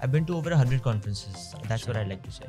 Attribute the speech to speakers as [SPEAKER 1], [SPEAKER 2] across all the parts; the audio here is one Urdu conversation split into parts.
[SPEAKER 1] I've been to over 100 conferences. That's what I'd like to say.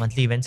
[SPEAKER 1] monthly events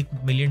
[SPEAKER 1] $1 million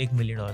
[SPEAKER 1] $1 million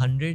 [SPEAKER 1] 100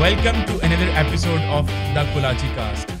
[SPEAKER 2] Welcome to another episode of The Kulachi Cast.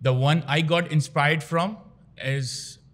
[SPEAKER 2] The one I got inspired from is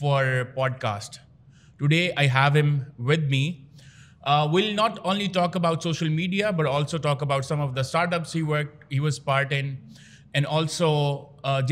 [SPEAKER 2] for podcast. Today I have him with me. We'll not only talk about social media but also talk about some of the startups he was part in, and also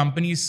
[SPEAKER 2] companies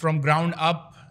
[SPEAKER 2] from ground up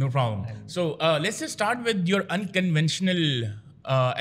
[SPEAKER 2] No problem. So let's just start with your unconventional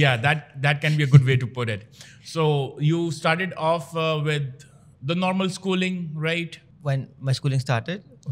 [SPEAKER 2] Yeah, that can be a good way to put it. So you started off with the normal schooling, right?
[SPEAKER 1] When my schooling started,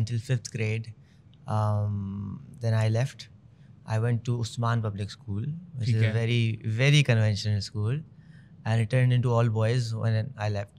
[SPEAKER 1] until 5th grade. Then I left. I went to Usman Public School, which is a very, very conventional school, and it turned into all boys when I left.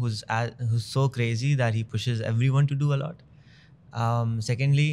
[SPEAKER 1] who's so crazy that he pushes everyone to do a lot. Secondly,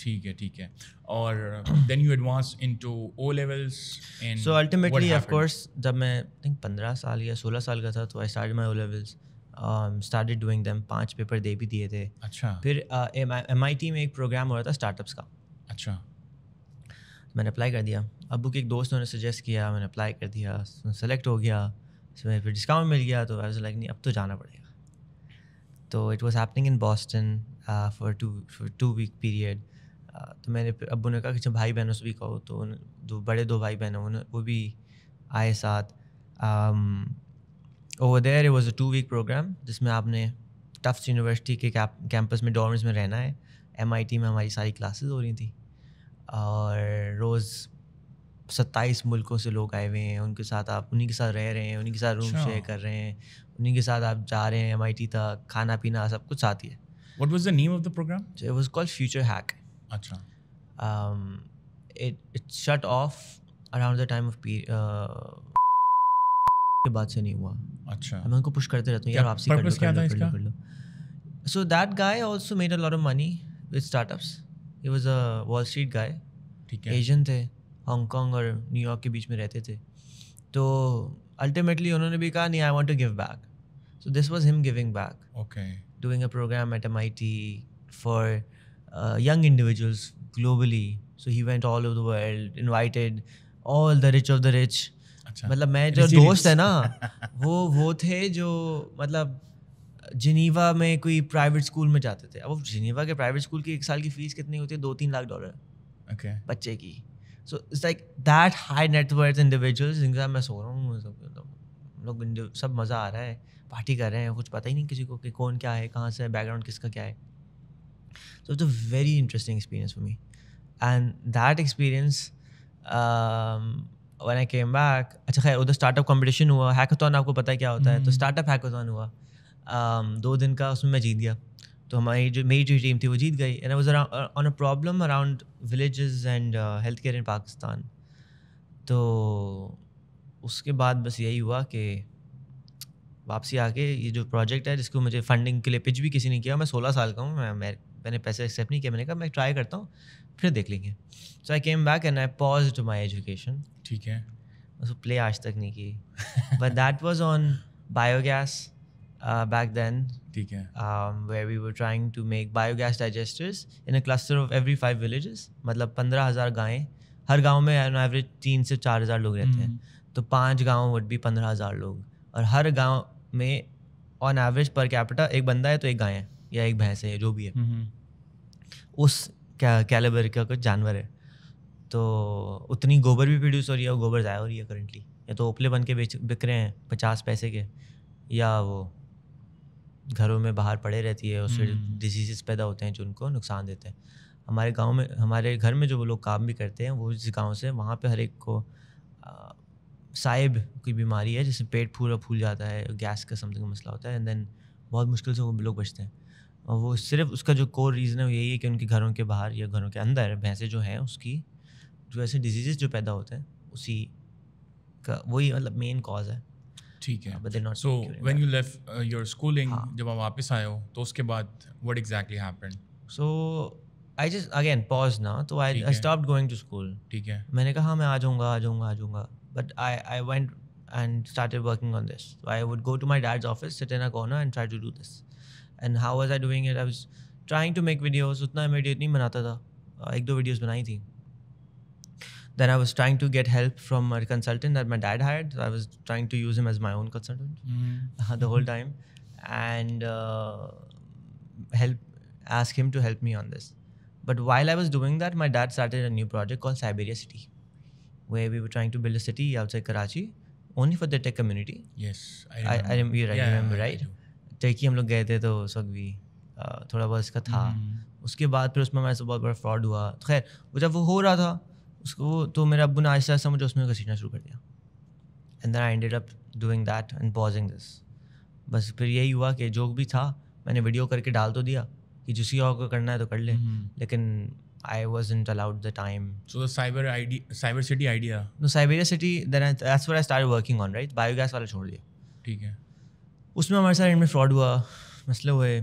[SPEAKER 2] ٹھیک ہے. اور then you advance into O levels and
[SPEAKER 1] so ultimately of course جب میں I think 15 سال یا 16 سال کا تھا تو I started my O levels, started doing them, 5 paper دے بھی دیے تھے.
[SPEAKER 2] اچھا. پھر
[SPEAKER 1] MIT میں ایک پروگرام ہو رہا تھا اسٹارٹ اپس کا.
[SPEAKER 2] اچھا.
[SPEAKER 1] میں نے اپلائی کر دیا. ابو کے ایک دوست نے سجیسٹ کیا, میں نے اپلائی کر دیا, سلیکٹ ہو گیا, اس میں پھر ڈسکاؤنٹ مل گیا تو I was like نہیں اب تو جانا پڑے گا. تو it was happening in Boston for 2 week period. تو میں نے ابو نے کہا کہ جب بھائی بہنوں سے بھی کہو, تو دو بڑے بھائی بہن ہیں وہ بھی آئے ساتھ. Over there it was a 2 week program جس میں آپ نے ٹفٹس یونیورسٹی کے کیمپس میں ڈورمز میں رہنا ہے. MIT میں ہماری ساری کلاسز ہو رہی تھیں اور روز 27 ملکوں سے لوگ آئے ہوئے ہیں, ان کے ساتھ آپ انہیں کے ساتھ رہ رہے ہیں, انہیں کے ساتھ روم شیئر کر رہے ہیں, انہیں کے ساتھ آپ جا رہے ہیں MIT تک, کھانا پینا سب کچھ ساتھ ہی ہے.
[SPEAKER 2] What was the name of the program?
[SPEAKER 1] It was called Future Hack.
[SPEAKER 2] اچھا.
[SPEAKER 1] It shut off around the time of کے بعد سے نہیں ہوا.
[SPEAKER 2] اچھا.
[SPEAKER 1] میں ان کو پش کرتے رہتا ہوں یار واپسی کر لو. So that guy also made a lot of money with startups. He was a Wall Street guy.
[SPEAKER 2] ٹھیک ہے.
[SPEAKER 1] ایشین تھے, ہانگ کانگ اور نیو یارک کے بیچ میں رہتے تھے. تو الٹیمیٹلی انہوں نے بھی کہا نہیں, I want to give back. So this was him giving back.
[SPEAKER 2] Okay.
[SPEAKER 1] Doing a program at MIT for young individuals globally. So he went all over the world, invited all the rich of the rich. مطلب میں جو دوست ہے نا وہ تھے جو مطلب جنیوا میں کوئی پرائیویٹ اسکول میں جاتے تھے. اب جنیوا کے پرائیویٹ اسکول کی 1 سال کی فیس کتنی ہوتی ہے؟ $2-3 لاکھ بچے کی. So it's like that high net worth individuals جن کے ساتھ میں سو رہا ہوں, لوگ سب مزہ آ رہا ہے, پارٹی کر رہے ہیں, کچھ پتہ ہی نہیں کسی کو کہ کون کیا ہے, کہاں سے, بیک گراؤنڈ کس کا کیا ہے. So it's a very interesting experience for me. And that experience when I came back, اچھا خیر ادھر اسٹارٹ اپ کمپٹیشن ہوا, ہیکاthon آپ کو پتہ ہے کیا ہوتا ہے, تو اسٹارٹ اپ ہیکاthon ہوا 2 دن کا, اس میں میں جیت گیا. تو میری جو ٹیم تھی وہ جیت گئی. And I was on a problem around villages and health care in Pakistan. تو اس کے بعد بس یہی ہوا کہ واپسی آ کے یہ جو پروجیکٹ ہے جس کو مجھے فنڈنگ کے لیے پچ بھی کسی نے کیا, میں 16 سال کا ہوں, میں نے پیسے ایکسیپٹ نہیں کیا, میں نے کہا میں ٹرائی کرتا ہوں پھر دیکھ لیں گے. So I came back and I paused my education.
[SPEAKER 2] ٹھیک ہے.
[SPEAKER 1] اس کو پلے آج تک نہیں کی, but that was on biogas back then.
[SPEAKER 2] ٹھیک ہے.
[SPEAKER 1] where we were trying to make biogas digesters in a cluster of every 5 villages. مطلب 15,000 گائیں, ہر گاؤں میں on average 3 سے 4,000 لوگ رہتے ہیں, تو 5 گاؤں would be 15,000 لوگ, اور ہر گاؤں میں آن ایوریج پر کیپٹا ایک بندہ ہے تو ایک گائے ہے یا ایک بھینس ہے, جو بھی ہے اس کیلیبر کا کچھ جانور ہے. تو اتنی گوبر بھی پروڈیوس ہو رہی ہے, وہ گوبر ضائع ہو رہی ہے کرنٹلی, یا تو اوپلے بن کے بک رہے ہیں 50 پیسے کے, یا وہ گھروں میں باہر پڑے رہتی ہے, اس سے ڈیزیزز پیدا ہوتے ہیں جو ان کو نقصان دیتے ہیں. ہمارے گاؤں میں, ہمارے گھر میں جو وہ لوگ کام بھی کرتے ہیں, وہ جس گاؤں سے, وہاں پہ ہر ایک کو صاحب کوئی بیماری ہے جس سے پیٹ پورا پھول جاتا ہے, گیس کا سمتھنگ مسئلہ ہوتا ہے, اینڈ دین بہت مشکل سے وہ لوگ بچتے ہیں. اور وہ صرف اس کا جو کور ریزن ہے وہ یہی ہے کہ ان کے گھروں کے باہر یا گھروں کے اندر بھینسیں جو ہیں, اس کی جو ایسے ڈیزیزز جو پیدا ہوتے ہیں اسی کا وہی مطلب مین کاز ہے.
[SPEAKER 2] ٹھیک ہے. So when you left your schooling, جب آپ واپس آئے ہو تو اس کے بعد what exactly happened?
[SPEAKER 1] So I just again paused نا, تو I stopped going to school.
[SPEAKER 2] ٹھیک ہے.
[SPEAKER 1] میں نے کہا ہاں میں آ جاؤں گا, بٹ I went and started working on this. So I would go to my dad's office, sit in a corner and try to do this. And how was I doing it? I was trying to make videos. اتنا immediate نہیں بناتا تھا, 1-2 videos بنائی تھی. Then I was trying to get help from a consultant that my dad hired. So I was trying to use him as my own consultant the whole time, and ask him to help me on this. But while I was doing that, my dad started a new project called Siberia City, where we were trying to build a city outside Karachi only for the tech community.
[SPEAKER 2] Yes,
[SPEAKER 1] I remember, right? Techie ہم لوگ گئے تھے تو اس وقت بھی تھوڑا بہت اس کا تھا. اس کے بعد پھر اس میں سے بہت بڑا فراڈ ہوا. خیر وہ جب وہ ہو رہا تھا اس کو, تو میرے ابو نے آہستہ آہستہ مجھے اس میں گھسیٹنا شروع کر دیا. And then I ended up doing that and pausing this. بس پھر یہی ہوا کہ جو بھی تھا میں نے ویڈیو کر کے ڈال تو دیا کہ جسی اور کو کرنا ہے تو کر لے, لیکن I wasn't allowed the time.
[SPEAKER 2] So the cyber city idea.
[SPEAKER 1] No, Siberia City, then that's what I started working on, right? Biogas والا چھوڑ دیا.
[SPEAKER 2] ٹھیک ہے.
[SPEAKER 1] اس میں ہمارے ساتھ میں فراڈ ہوا, مسئلے ہوئے,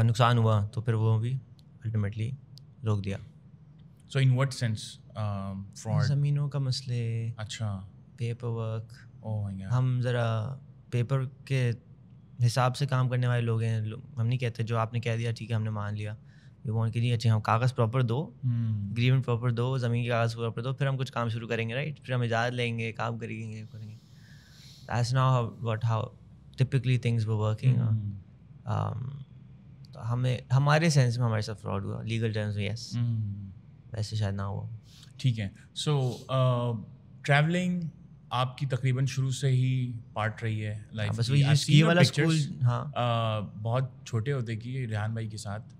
[SPEAKER 1] نقصان ہوا, تو پھر وہ بھی الٹیمیٹلی روک دیا.
[SPEAKER 2] So in what sense? Fraud.
[SPEAKER 1] زمینوں کا مسئلے,
[SPEAKER 2] اچھا.
[SPEAKER 1] Paper work.
[SPEAKER 2] Oh my God.
[SPEAKER 1] ہم ذرا پیپر کے حساب سے کام کرنے والے لوگ ہیں. ہم نہیں کہتے جو آپ نے کہہ دیا ٹھیک ہے ہم نے مان لیا. یہ وانٹ کہ نہیں اچھا ہم کاغذ پراپر دو, اگریمنٹ پراپر دو, زمین کے کاغذ پراپر دو, پھر ہم کچھ کام شروع کریں گے, رائٹ, پھر ہم اجازت لیں گے, کام کریں گے. That's not how typically things were working. ہمیں ہمارے سینس میں ہمارے ساتھ فراڈ ہوا, لیگل ٹرمز میں یس, ویسے شاید نہ ہوا.
[SPEAKER 2] ٹھیک ہے. سو ٹریولنگ آپ کی تقریباً شروع سے ہی پارٹ رہی ہے لائف
[SPEAKER 1] بس یہ والا اسکول. ہاں
[SPEAKER 2] بہت چھوٹے ہوتے کی ریحان بھائی کے ساتھ,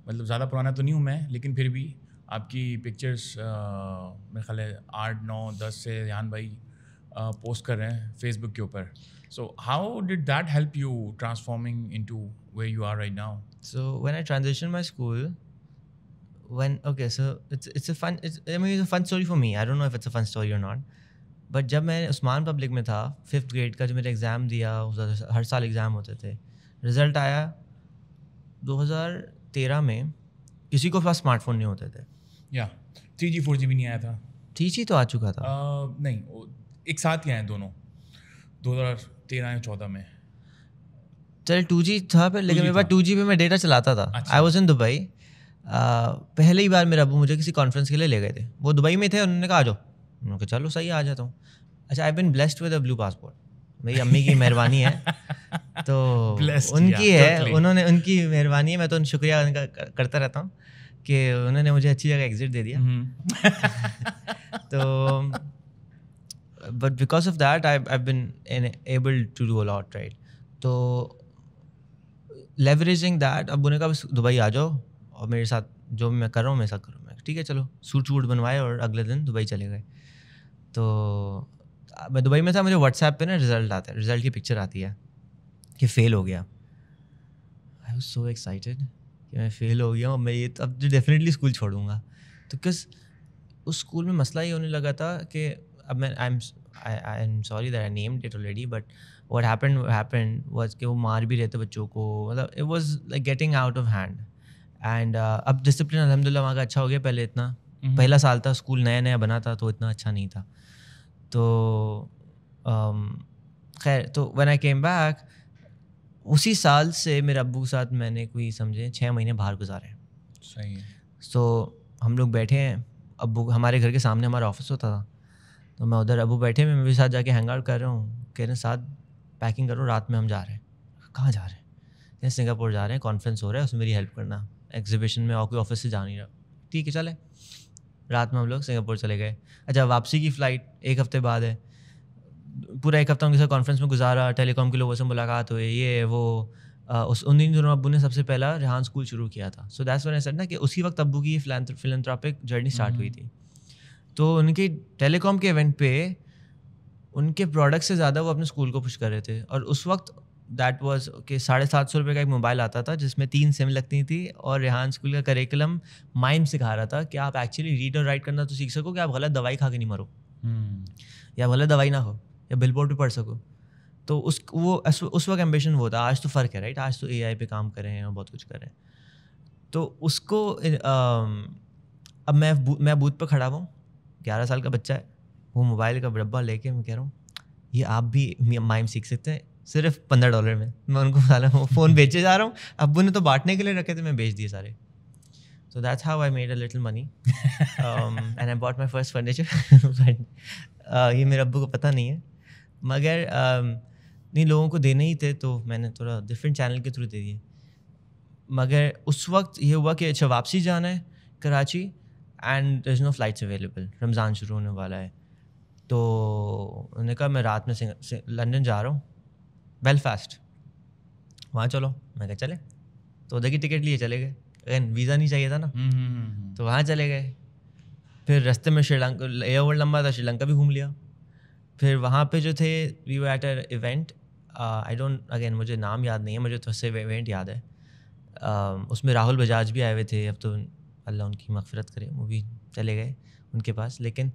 [SPEAKER 2] مطلب زیادہ پرانا تو نہیں ہوں میں, لیکن پھر بھی آپ کی پکچرس میرے خیال ہے 8, 9, 10 سے ریحان بھائی پوسٹ کر رہے ہیں فیس بک کے اوپر. So how did that help you transforming into where you are right now?
[SPEAKER 1] So when I transitioned my school, so it's a fun story for me. I don't know if it's a fun story or not. But جب میں عثمان پبلک میں تھا 5th grade کا, جو میرے ایگزام دیا, ہر سال ایگزام ہوتے تھے, رزلٹ آیا 2013 میں, کسی کو پاس اسمارٹ فون نہیں ہوتے تھے.
[SPEAKER 2] یا 3G 4G بھی نہیں آیا تھا.
[SPEAKER 1] 3G تو آ چکا تھا.
[SPEAKER 2] نہیں, ایک ساتھ ہی آئے دونوں 2013 یا 14 میں.
[SPEAKER 1] چل 2G تھا پھر, لیکن میرے پاس 2G پہ میں ڈیٹا چلاتا تھا. I was in Dubai. پہلی بار میرے ابو مجھے کسی کانفرنس کے لیے لے گئے تھے, وہ دبئی میں تھے, انہوں نے کہا آ جاؤ. انہوں نے کہا چلو صحیح آ جاتا ہوں. اچھا, I been blessed with a blue passport, میری امی کی مہربانی ہے, تو ان کی ہے, انہوں نے, ان کی مہربانی ہے, میں تو ان شکریہ ان کا کرتا رہتا ہوں کہ انہوں نے مجھے اچھی جگہ ایگزٹ دے دیا. تو but because of that I been able to do a lot, right. تو لیوریجنگ دیٹ, ابو نے کہا بس دبئی آ جاؤ اور میرے ساتھ جو میں کر رہا ہوں میرے ساتھ کرو. میں ٹھیک ہے چلو, سوٹ ووٹ بنوائے اور اگلے دن دبئی چلے گئے. تو میں دبئی میں تھا, مجھے واٹس ایپ پہ نا رزلٹ آتا ہے, رزلٹ کی پکچر آتی ہے کہ فیل ہو گیا. آئی واز سو ایکسائٹیڈ کہ میں فیل ہو گیا ہوں, میں یہ اب ڈیفینیٹلی اسکول چھوڑوں گا. تو کس اس اسکول میں مسئلہ یہ ہونے لگا تھا کہ اب میں I am sorry that I named it already, but what happened was کہ وہ مار بھی رہے تھے بچوں کو, مطلب it was like getting out of hand. And اب ڈسپلن الحمد للہ وہاں کا اچھا ہو گیا. پہلے اتنا پہلا سال تھا, اسکول نیا نیا بنا تھا, تو اتنا اچھا نہیں تھا. تو خیر, تو وین آئی کیم بیک, اسی سال سے میرے ابو کے ساتھ میں نے کوئی سمجھے 6 مہینے باہر گزارے.
[SPEAKER 2] صحیح ہے.
[SPEAKER 1] سو ہم لوگ بیٹھے ہیں, ابو ہمارے گھر کے سامنے ہمارا آفس ہوتا تھا, تو میں ادھر, ابو بیٹھے میں بھی ساتھ جا کے ہینگ آؤٹ کر رہا ہوں, کہہ رہے ہیں ساتھ پیکنگ کرو, رات میں ہم جا رہے ہیں. کہاں جا رہے ہیں؟ سنگاپور جا رہے ہیں, کانفرنس ہو رہا ہے, اس میں میری ہیلپ کرنا, ایگزیبیشن میں اور کوئی آفس سے جا نہیں رہا. ٹھیک ہے چلے. رات میں ہم لوگ سنگاپور چلے گئے. اچھا, واپسی کی فلائٹ 1 ہفتے بعد ہے. پورا 1 ہفتہ ان کے ساتھ کانفرنس میں گزارا, ٹیلی کام کے لوگوں سے ملاقات ہوئی, یہ وہ. ان دنوں ابو نے سب سے پہلا ریحان اسکول شروع کیا تھا. So that's when I said نا کہ اسی وقت ابو کی فلانتھراپک جرنی اسٹارٹ ہوئی تھی. تو ان کی ٹیلی کام کے ایونٹ پہ ان کے پروڈکٹ سے زیادہ وہ اپنے اسکول کو پش کر رہے تھے. اور اس وقت دیٹ واز کہ 750 روپے کا ایک موبائل آتا تھا جس میں 3 سم لگتی تھی, اور ریحان اسکول کا کریکولم مائم سکھا رہا تھا کہ آپ ایکچولی ریڈ اور رائٹ کرنا تو سیکھ سکو, کہ آپ غلط دوائی کھا کے نہیں مرو, یا غلط دوائی نہ ہو, یا بل بورڈ پہ پڑھ سکو. تو اس وقت ایمبیشن وہ تھا. آج تو فرق ہے, رائٹ, آج تو اے آئی پہ کام کریں اور بہت کچھ کریں. تو اس کو اب میں بوتھ پہ کھڑا ہوں, 11 سال کا بچہ ہے, وہ موبائل کا ڈبہ لے کے میں کہہ رہا ہوں یہ آپ بھی مائم سیکھ سکتے ہیں صرف $15 میں. میں ان کو بتا رہا ہوں فون بیچے جا رہا ہوں, ابو نے تو بانٹنے کے لیے رکھے تھے, میں بیچ دیے سارے. So that's how I made a little money. And I bought my first furniture. یہ میرے ابو کو پتہ نہیں ہے, مگر نہیں لوگوں کو دینے ہی تھے, تو میں نے تھوڑا ڈفرینٹ چینل کے تھرو دے دیے. مگر اس وقت یہ ہوا کہ اچھا واپسی جانا ہے Karachi, and there is no flights available, Ramzan شروع ہونے والا ہے. تو انہوں نے کہا میں رات میں لنڈن جا رہا ہوں, بیلفاسٹ, وہاں چلو. میں کہا چلے. تو ادھر کی ٹکٹ لیے چلے گئے, ویزا نہیں چاہیے تھا نا, تو وہاں چلے گئے. پھر رستے میں شری لنکا, ایئر لمبا تھا, شری لنکا بھی گھوم لیا. پھر وہاں پہ جو تھے we were at a event, I don't, again مجھے نام یاد نہیں ہے, مجھے تو سے ایونٹ یاد ہے. اس میں راہل بجاج بھی آئے ہوئے تھے, اب تو اللہ ان کی مغفرت کرے, وہ بھی چلے گئے ان کے پاس. لیکن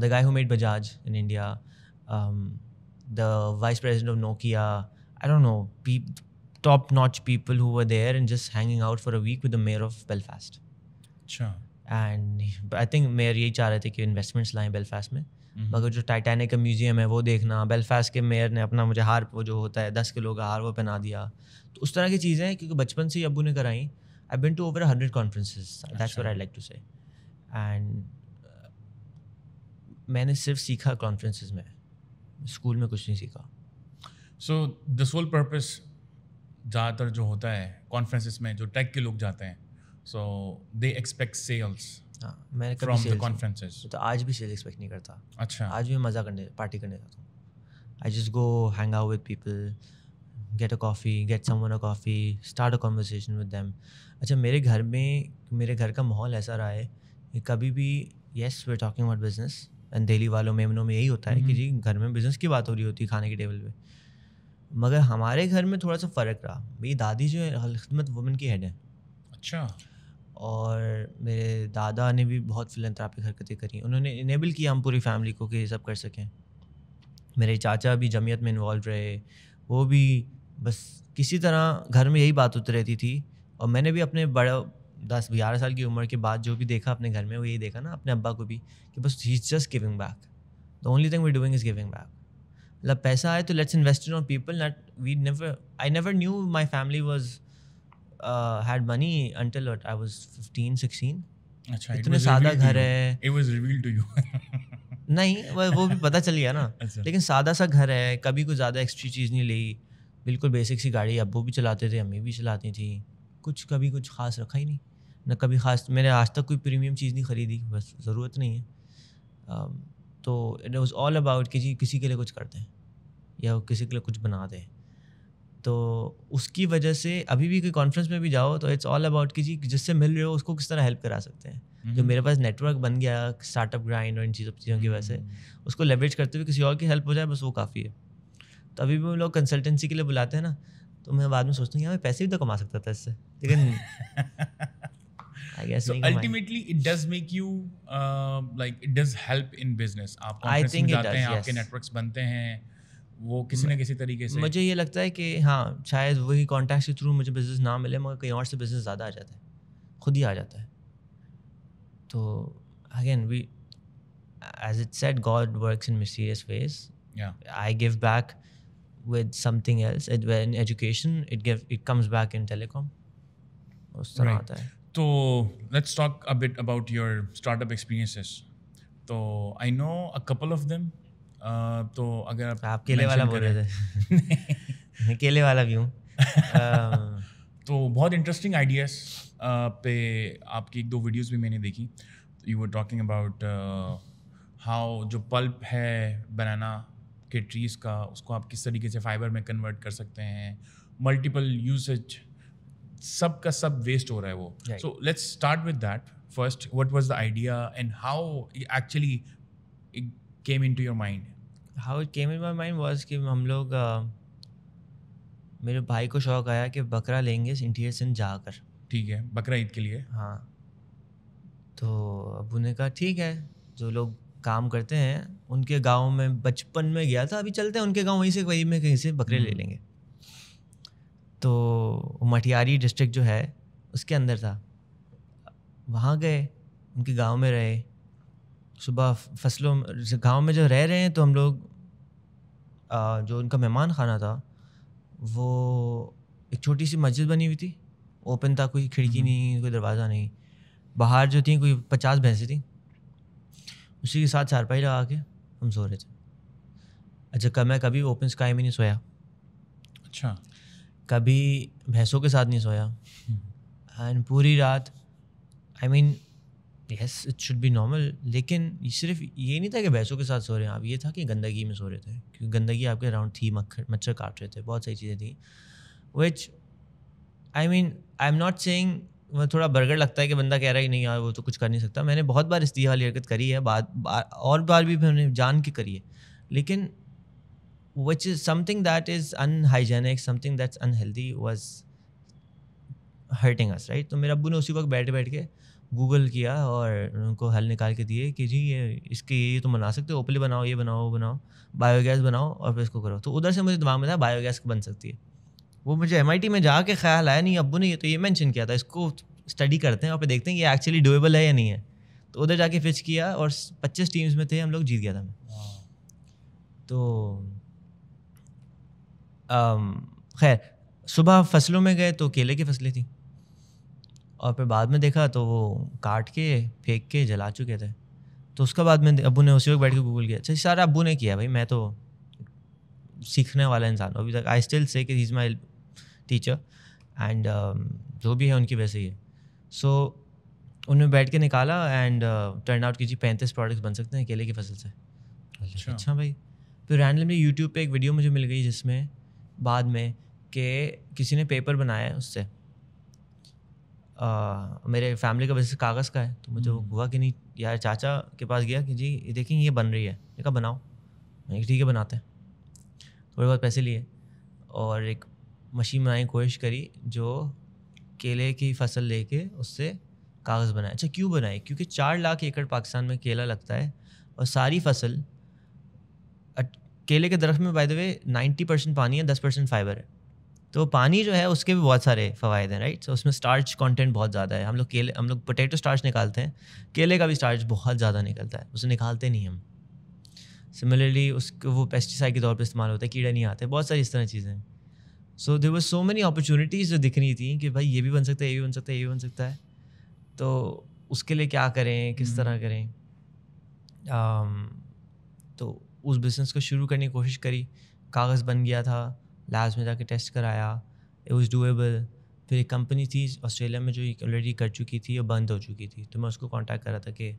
[SPEAKER 1] the guy who made Bajaj in India, the vice president of Nokia, I don't know, top notch people who were there and just hanging out for a week with the mayor of Belfast.
[SPEAKER 2] اچھا.
[SPEAKER 1] اینڈ آئی تھنک میئر یہی چاہ رہے تھے کہ انویسٹمنٹس لائیں بیلفاسٹ میں, مگر جو ٹائٹینک کا میوزیم ہے وہ دیکھنا, بیلفاسٹ کے میئر نے اپنا مجھے ہار, وہ جو ہوتا ہے 10 کلو کا ہار, وہ پہنا دیا. تو اس طرح کی چیزیں ہیں کیونکہ بچپن سے ہی ابو نے کرائیں. I been to over 100 conferences, that's what I like to say. And میں نے صرف سیکھا کانفرنسز میں, اسکول میں کچھ نہیں سیکھا.
[SPEAKER 2] سو دا سول پرپز زیادہ تر جو ہوتا ہے کانفرنسز میں جو ٹیک کے لوگ جاتے ہیں, سو دے ایکسپیکٹ سیلس.
[SPEAKER 1] ہاں, میں نے
[SPEAKER 2] فرام دا کانفرنسز.
[SPEAKER 1] تو آج بھی سیل ایکسپیکٹ نہیں کرتا.
[SPEAKER 2] اچھا.
[SPEAKER 1] آج بھی مزہ کرنے, پارٹی کرنے جاتا ہوں. I just go hang out with people, get a coffee, get someone a coffee, start a conversation with them. اچھا, میرے گھر میں, میرے گھر کا ماحول ایسا رہا ہے کہ کبھی بھی yes we are talking about business, and Delhi والوں میمنوں میں یہی ہوتا ہے کہ جی گھر میں بزنس کی بات ہو رہی ہوتی ہے کھانے کی ٹیبل پہ. مگر ہمارے گھر میں تھوڑا سا فرق رہا. میری دادی جو ہے خدمت وومن کی ہیڈ ہیں.
[SPEAKER 2] اچھا.
[SPEAKER 1] اور میرے دادا نے بھی بہت فلنتھراپک حرکتیں کری, انہوں نے انیبل کیا ہم پوری فیملی کو کہ یہ سب کر سکیں. میرے چاچا بھی جمعیت میں انوالو رہے, وہ بھی بس کسی طرح گھر میں یہی بات ہوتی رہتی تھی. اور میں نے بھی اپنے بڑے 10-11 سال کی عمر کے بعد جو بھی دیکھا اپنے گھر میں, وہ یہی دیکھا نا اپنے ابا کو بھی کہ بس ہی is just giving back. The only thing we doing is giving back. مطلب پیسہ آئے تو let's invest it on people. I never knew my family was had money until I was 15-16.
[SPEAKER 2] اچھا,
[SPEAKER 1] اتنے سادہ گھر ہے.
[SPEAKER 2] It was revealed to you.
[SPEAKER 1] نہیں, وہ بھی پتہ چل گیا نا. لیکن سادہ سا گھر ہے, کبھی کوئی زیادہ ایکسٹری چیز نہیں لی, بالکل بیسک سی گاڑی ابو بھی چلاتے تھے, امی بھی چلاتی تھیں, کچھ کبھی کچھ خاص رکھا ہی نہیں نہ کبھی خاص. میں نے آج تک کوئی پریمیم چیز نہیں خریدی, بس ضرورت نہیں ہے. تو اٹ واز آل اباؤٹ کہ جی کسی کے لیے کچھ کرتے ہیں یا کسی کے لیے کچھ بنا دیں. تو اس کی وجہ سے ابھی بھی کوئی کانفرنس میں بھی جاؤ تو اٹس آل اباؤٹ کہ جی جس سے مل رہے ہو اس کو کس طرح ہیلپ کرا سکتے ہیں. جو میرے پاس نیٹ ورک بن گیا اسٹارٹ اپ گرائنڈ اور ان چیزوں کی وجہ سے, اس کو لیوریج کرتے ہوئے کسی اور کی ہیلپ ہو جائے بس وہ کافی ہے. تو ابھی بھی ہم لوگ کنسلٹنسی کے لیے بلاتے ہیں نا, تو میں بعد میں سوچتا ہوں کہ میں پیسے بھی تو کما سکتا تھا اس سے, لیکن
[SPEAKER 2] ultimately it does make you like it does help in business. آپ کانفرنس میں جاتے ہیں, آپ کے نیٹ ورکس بنتے ہیں, وہ کسی نہ کسی طریقے سے.
[SPEAKER 1] مجھے یہ لگتا ہے کہ ہاں شاید وہی کانٹیکٹ کے تھرو مجھے بزنس نہ ملے, مگر کہیں اور سے بزنس زیادہ آ جاتا ہے, خود ہی آ جاتا ہے. تو again we as it said God works in mysterious ways. I give back with something else. In education it comes back in telecom. اس طرح آتا ہے.
[SPEAKER 2] تو let's talk a bit about your startup experiences. تو I know a couple of them. تو اگر
[SPEAKER 1] آپ کیلے والا بول رہے تھے, کیلے والا بھی ہوں.
[SPEAKER 2] تو بہت انٹرسٹنگ آئیڈیاز پہ آپ کی 1-2 ویڈیوز بھی میں نے دیکھی. You were talking about how جو پلپ ہے بنانا کے ٹریز کا, اس کو آپ کس طریقے سے فائبر میں کنورٹ کر سکتے ہیں, ملٹیپل یوزیج, سب کا سب ویسٹ ہو رہا ہے وہ. So let's start with that first. What was the idea and how actually it came into your mind?
[SPEAKER 1] How it came in my mind was کہ ہم لوگ, میرے بھائی کو شوق آیا کہ بکرا لیں گے انٹیریئر سے جا کر.
[SPEAKER 2] ٹھیک ہے, بکرا عید کے لیے.
[SPEAKER 1] ہاں, تو ابو نے کہا ٹھیک ہے, جو لوگ کام کرتے ہیں ان کے گاؤں میں بچپن میں گیا تھا, ابھی چلتے ہیں ان کے گاؤں, وہیں سے وہیں میں کہیں سے بکرے لے لیں گے. تو مٹیاری ڈسٹرکٹ جو ہے اس کے اندر تھا, وہاں گئے, ان کے گاؤں میں رہے. صبح فصلوں گاؤں میں جو رہ رہے ہیں, تو ہم لوگ جو ان کا مہمان خانہ تھا وہ ایک چھوٹی سی مسجد بنی ہوئی تھی, اوپن تھا, کوئی کھڑکی نہیں, کوئی دروازہ نہیں. باہر جو تھیں کوئی 50 بھینسیں تھیں, اسی کے ساتھ چارپائی لگا کے ہم سو رہے تھے. اچھا, میں کبھی اوپن اسکائی میں نہیں سویا.
[SPEAKER 2] اچھا,
[SPEAKER 1] کبھی بھینسوں کے ساتھ نہیں سویا. اینڈ پوری رات, I mean yes it should be normal, لیکن صرف یہ نہیں تھا کہ بھینسوں کے ساتھ سو رہے ہیں آپ, یہ تھا کہ گندگی میں سو رہے تھے, کیونکہ گندگی آپ کے اراؤنڈ تھی, مچھر کاٹ رہے تھے, بہت ساری چیزیں تھیں. وچ آئی مین آئی ایم ناٹ سیئنگ, تھوڑا برگر لگتا ہے کہ بندہ کہہ رہا ہے کہ نہیں یار وہ تو کچھ کر نہیں سکتا. میں نے بہت بار اس والی حرکت کری ہے, اور بار بھی میں نے جان کے کری ہے, لیکن which is something that is unhygienic, something that's unhealthy was hurting us, right? تو میرے ابو نے اسی وقت بیٹھ کے گوگل کیا اور ان کو حل نکال کے دیے کہ جی یہ اس کے یہ تو بنا سکتے ہو, اوپلی بناؤ, یہ بناؤ, وہ بناؤ, بایو گیس بناؤ اور پھر اس کو کرو. تو ادھر سے مجھے دماغ میں تھا بایو گیس بن سکتی ہے. وہ مجھے MIT میں جا کے خیال آیا, نہیں ابو نے یہ تو یہ مینشن کیا تھا, اس کو اسٹڈی کرتے ہیں اور پھر دیکھتے ہیں کہ یہ ایکچولی ڈویبل ہے یا نہیں ہے. تو ادھر جا کے پچ کیا اور 25 ٹیمز میں تھے ہم لوگ, جیت گیا تھا میں. تو خیر صبح فصلوں میں گئے تو کیلے کی فصلیں تھیں, اور پھر بعد میں دیکھا تو وہ کاٹ کے پھینک کے جلا چکے تھے. تو اس کے بعد میں ابو نے اسی وقت بیٹھ کے گوگل کیا. اچھا سارا ابو نے کیا بھائی, میں تو سیکھنے والا انسان ہوں ابھی تک. آئی اسٹل سے کہ ہی از مائی ٹیچر اینڈ جو بھی ہے ان کی ویسے ہی ہے. سو ان میں بیٹھ کے نکالا اینڈ ٹرن آؤٹ کی جی 35 پروڈکٹس بن سکتے ہیں کیلے کی فصل سے. اچھا بھائی. پھر رینڈملی یوٹیوب پہ ایک ویڈیو مجھے مل گئی جس میں بعد میں کہ کسی نے پیپر بنایا ہے اس سے. میرے فیملی کا ویسے کاغذ کا ہے, تو مجھے وہ ہوا کہ نہیں یار. چاچا کے پاس گیا کہ جی دیکھیں یہ بن رہی ہے, میں کہا بناؤ. میں ٹھیک ہے بناتے ہیں. تھوڑے بہت پیسے لیے اور ایک مشین بنانے کی کوشش کری جو کیلے کی فصل لے کے اس سے کاغذ بنائے. اچھا کیوں بنائے؟ کیونکہ 4 لاکھ ایکڑ پاکستان میں کیلا لگتا ہے اور ساری فصل کیلے کے درخت میں بائی دا وے 90% پانی ہے, 10% فائبر ہے. تو پانی جو ہے اس کے بھی بہت سارے فوائد ہیں رائٹ. تو اس میں اسٹارچ کانٹینٹ بہت زیادہ ہے. ہم لوگ پوٹیٹو اسٹارچ نکالتے ہیں, کیلے کا بھی اسٹارچ بہت زیادہ نکلتا ہے, اسے نکالتے نہیں ہم. سملرلی اس کو وہ پیسٹیسائڈ کے طور پہ استعمال ہوتا ہے, کیڑے نہیں آتے, بہت ساری اس طرح چیزیں ہیں. So there was so many opportunities جو دکھ رہی تھیں کہ بھائی یہ بھی بن سکتا ہے, یہ بھی بن سکتا ہے, یہ بھی بن سکتا ہے. تو اس کے لیے کیا کریں, کس طرح کریں. تو اس بزنس کو شروع کرنے کی کوشش کری. کاغذ بن گیا تھا, لیبس میں جا کے ٹیسٹ کرایا, اٹ واز ڈویبل. پھر ایک کمپنی تھی آسٹریلیا میں جو آلریڈی کر چکی تھی اور بند ہو چکی تھی, تو میں اس کو کانٹیکٹ کر رہا تھا کہ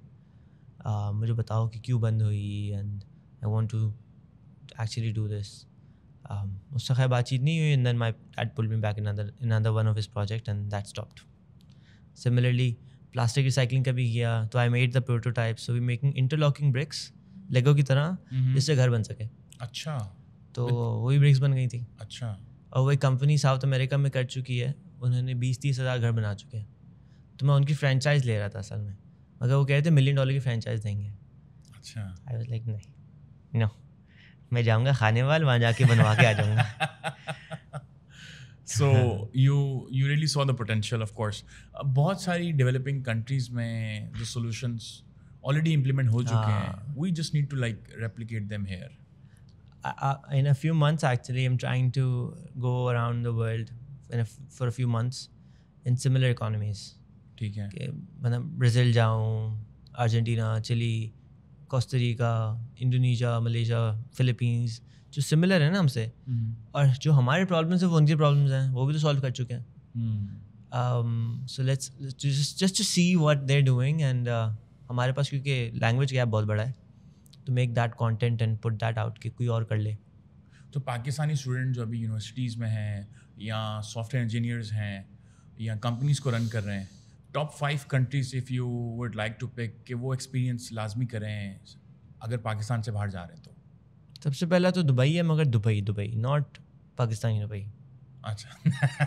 [SPEAKER 1] مجھے بتاؤ کہ کیوں بند ہوئی and I want to actually do this. اس سے خیر بات چیت نہیں ہوئی, and then my dad pull me back another one of his project and that stopped. Similarly plastic recycling کا بھی کیا, تو I made the prototype. So we making interlocking bricks Lego کی طرح جس سے گھر بن سکے.
[SPEAKER 2] اچھا.
[SPEAKER 1] تو وہی برکس بن گئی تھی.
[SPEAKER 2] اچھا.
[SPEAKER 1] اور وہی کمپنی ساؤتھ امریکہ میں کر چکی ہے, انہوں نے 20-30 ہزار گھر بنا چکے ہیں. تو میں ان کی فرینچائز لے رہا تھا اصل میں, مگر وہ کہہ رہے تھے $1 ملین کی فرینچائز دیں گے.
[SPEAKER 2] اچھا.
[SPEAKER 1] آئی واز لائک نہیں, نو, میں جاؤں گا کھانے وال, وہاں جا کے بنوا کے آ جاؤں گا.
[SPEAKER 2] So you really saw the potential. Of course بہت ساری ڈیولپنگ کنٹریز میں جو سولوشنس آلریڈی امپلیمنٹ ہو چکے ہیں, we just need to like replicate them here.
[SPEAKER 1] In a few months actually I'm trying to go around the world for a few months in similar economies.
[SPEAKER 2] ٹھیک ہے.
[SPEAKER 1] کہ مطلب برازیل جاؤں, ارجنٹینا, چلی, کوسٹاریکا, انڈونیشیا, ملیشیا, فلپینس, جو سملر ہیں نا ہم سے, اور جو ہمارے پرابلمس ہیں وہ ان کی پرابلمس ہیں, وہ بھی تو سالو کر چکے ہیں. So let's just to see what they are doing, and ہمارے پاس کیونکہ لینگویج گیپ بہت بڑا ہے, تو make that content and put that out کہ کوئی اور کر لے.
[SPEAKER 2] تو پاکستانی اسٹوڈنٹ جو ابھی یونیورسٹیز میں ہیں یا سافٹ ویئر انجینئرز ہیں یا کمپنیز کو رن کر رہے ہیں, top 5 countries if you would like to pick کہ وہ ایکسپیرینس لازمی کریں اگر پاکستان سے باہر جا رہے ہیں. تو
[SPEAKER 1] سب سے پہلا تو دبئی ہے, مگر دبئی ناٹ پاکستانی دبئی.
[SPEAKER 2] اچھا.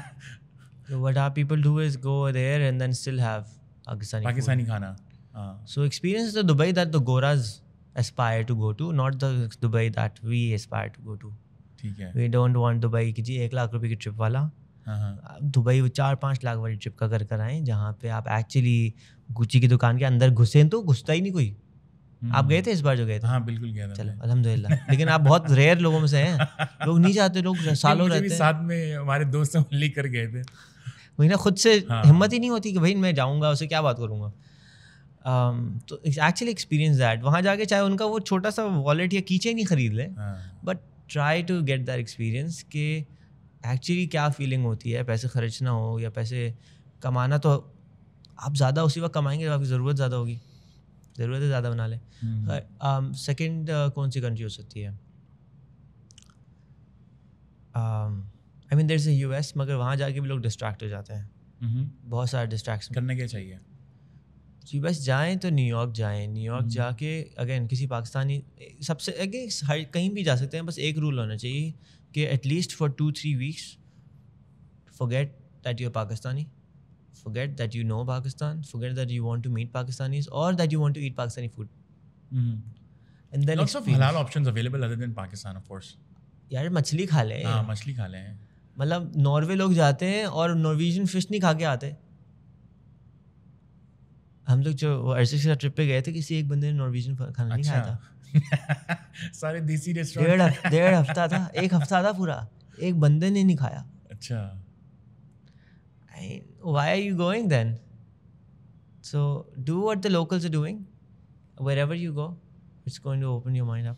[SPEAKER 1] What are people do is go there and then still have
[SPEAKER 2] Pakistani کھانا.
[SPEAKER 1] So experience the Dubai that the گوراز aspire to go to, not the Dubai that we aspire to go to.
[SPEAKER 2] ٹھیک ہے.
[SPEAKER 1] We don't want Dubai کہ جی 1 لاکھ روپے کی ٹرپ والا. دبئی 4-5 لاکھ والی ٹرپ کا کر آئیں, جہاں پہ آپ ایکچولی گچی کی دکان کے اندر گھسیں تو گھستا ہی نہیں کوئی. آپ گئے تھے اس بار جو گئے تھے؟
[SPEAKER 2] ہاں بالکل گیا تھا.
[SPEAKER 1] چلو الحمد للہ. لیکن آپ بہت ریئر لوگوں میں سے ہیں, لوگ نہیں جاتے, لوگ سالوں رہتے ہیں.
[SPEAKER 2] ساتھ میں ہمارے دوست لے کر گئے تھے,
[SPEAKER 1] وہی نا, خود سے ہمت ہی نہیں ہوتی کہ بھائی میں جاؤں گا, اسے کیا بات کروں گا. تو ایکچولی ایکسپیرینس دیٹ, وہاں جا کے چاہے ان کا وہ چھوٹا سا والیٹ یا کی چین ہی خرید لیں, but try to get that experience کہ ایکچولی کیا فیلنگ ہوتی ہے. پیسے خرچنا ہو یا پیسے کمانا, تو آپ زیادہ اسی وقت کمائیں گے جب آپ کی ضرورت زیادہ ہوگی. ضرورتیں زیادہ بنا لیں. سیکنڈ کون سی کنٹری ہو سکتی ہے؟ آئی مین دیر از اے US, مگر وہاں جا کے بھی لوگ ڈسٹریکٹ ہو جاتے ہیں. بہت سارے ڈسٹریکشن.
[SPEAKER 2] کرنے کیا چاہیے؟
[SPEAKER 1] جی بس جائیں تو نیو یارک جائیں. نیو یارک جا کے اگین کسی پاکستانی, سب سے اگین کہیں بھی جا سکتے ہیں, بس ایک رول ہونا چاہیے کہ at least for 2-3 weeks forget that you're Pakistani, forget that you know Pakistan, forget that you want to meet Pakistanis or that you want to eat Pakistani food. And then
[SPEAKER 2] lots of halal options available other than Pakistan, of course.
[SPEAKER 1] یار مچھلی کھا لیں.
[SPEAKER 2] ہاں مچھلی کھا لیں.
[SPEAKER 1] مطلب ناروے لوگ جاتے ہیں اور نارویجین فش نہیں کھا کے آتے. ہم لوگ جو وہ ارشد کے ساتھ ٹرپ پہ گئے تھے, کسی ایک بندے نے نارویجن کھانا نہیں کھایا تھا.
[SPEAKER 2] سارے دیسی ریسٹورینٹ.
[SPEAKER 1] ڈیڑھ ہفتہ تھا, ایک ہفتہ تھا پورا, ایک بندے نے نہیں کھایا.
[SPEAKER 2] اچھا.
[SPEAKER 1] Why are you going then? So do what the locals are doing. Wherever you go, it's going to open your mind up.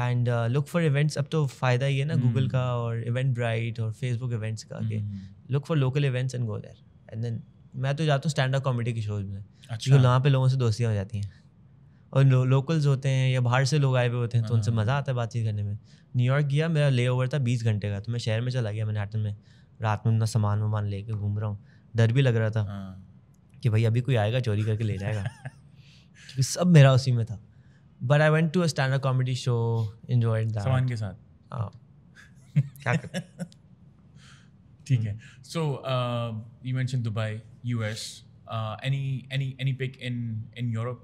[SPEAKER 1] And look for events. اب تو فائدہ یہ ہے نا گوگل کا اور Eventbrite اور Facebook ایونٹس کا, کہ look for local events and go there. And then میں تو جاتا ہوں اسٹینڈ اپ کامیڈی کے شوز میں, کیونکہ وہاں پہ لوگوں سے دوستیاں ہو جاتی ہیں, اور لوکلز ہوتے ہیں یا باہر سے لوگ آئے ہوئے ہوتے ہیں, تو ان سے مزہ آتا ہے بات چیت کرنے میں. نیو یارک گیا, میرا لے اوور تھا 20 گھنٹے کا, تو میں شہر میں چلا گیا مینہٹن میں, رات میں اپنا سامان وامان لے کے گھوم رہا ہوں. ڈر بھی لگ رہا تھا کہ بھائی ابھی کوئی آئے گا چوری کر کے لے جائے گا, کیونکہ سب میرا اسی میں تھا. But I went to a stand up comedy show, enjoyed that.
[SPEAKER 2] سامان کے ساتھ.
[SPEAKER 1] ہاں کیا کریں.
[SPEAKER 2] ٹھیک ہے. So you mention Dubai, US, any pick in Europe?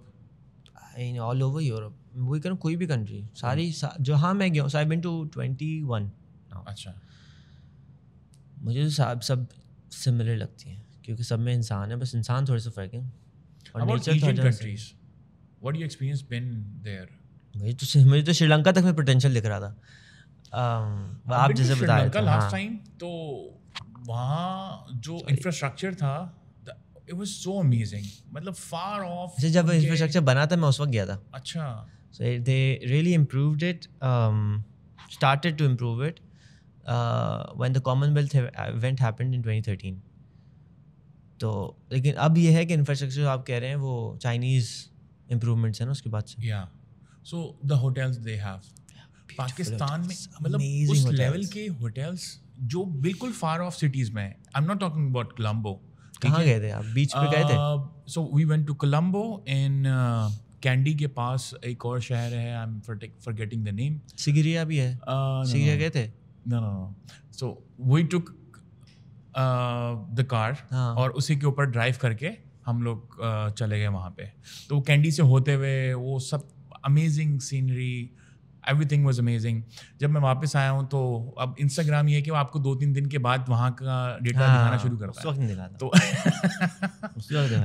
[SPEAKER 1] All over Europe. وہی کروں, کوئی بھی کنٹری, ساری جو ہاں میں گیا ہوں. So I've been to 21.
[SPEAKER 2] اچھا.
[SPEAKER 1] مجھے تو سب سملر لگتی ہیں, کیونکہ سب میں انسان ہے, بس انسان تھوڑے سے فرق ہے. اور nature
[SPEAKER 2] countries, what do you experience been there?
[SPEAKER 1] مجھے تو سری لنکا تک میں پوٹینشیل دکھ رہا تھا. آپ جیسے بتا رہے تھے
[SPEAKER 2] لاسٹ ٹائم, تو وہاں جو انفراسٹرکچر تھا it was so amazing, مطلب far off.
[SPEAKER 1] جب انفراسٹرکچر بنا تھا میں اس وقت گیا تھا.
[SPEAKER 2] اچھا.
[SPEAKER 1] So they really improved it, started to improve it when the Commonwealth event happened in 2013. تو لیکن اب یہ ہے کہ انفراسٹرکچر آپ کہہ رہے ہیں وہ چائنیز امپروومنٹس ہیں نا اس کے بعد سے.
[SPEAKER 2] یا سو دا ہوٹلز دے ہیو پاکستان میں, مطلب اس لیول کے ہوٹلس جو بالکل فار آف سٹیز میں ہیں. I am not talking about Colombo.
[SPEAKER 1] کہاں گئے تھے آپ, بیچ پہ گئے تھے؟
[SPEAKER 2] So we went to Colombo in Kandy کے پاس ایک اور شہر ہے, آئی ایم فرگیٹنگ دا نیم.
[SPEAKER 1] سگریا بھی ہے, سگریا گئے تھے؟
[SPEAKER 2] No. So we took the car اور اسی کے اوپر ڈرائیو کر کے ہم لوگ چلے گئے وہاں پہ. تو کینڈی سے ہوتے ہوئے وہ سب amazing scenery, everything was amazing. جب میں واپس آیا ہوں تو اب انسٹاگرام یہ ہے کہ وہ آپ کو 2-3 دن کے بعد وہاں کا ڈیٹا دکھانا شروع کرتا ہے.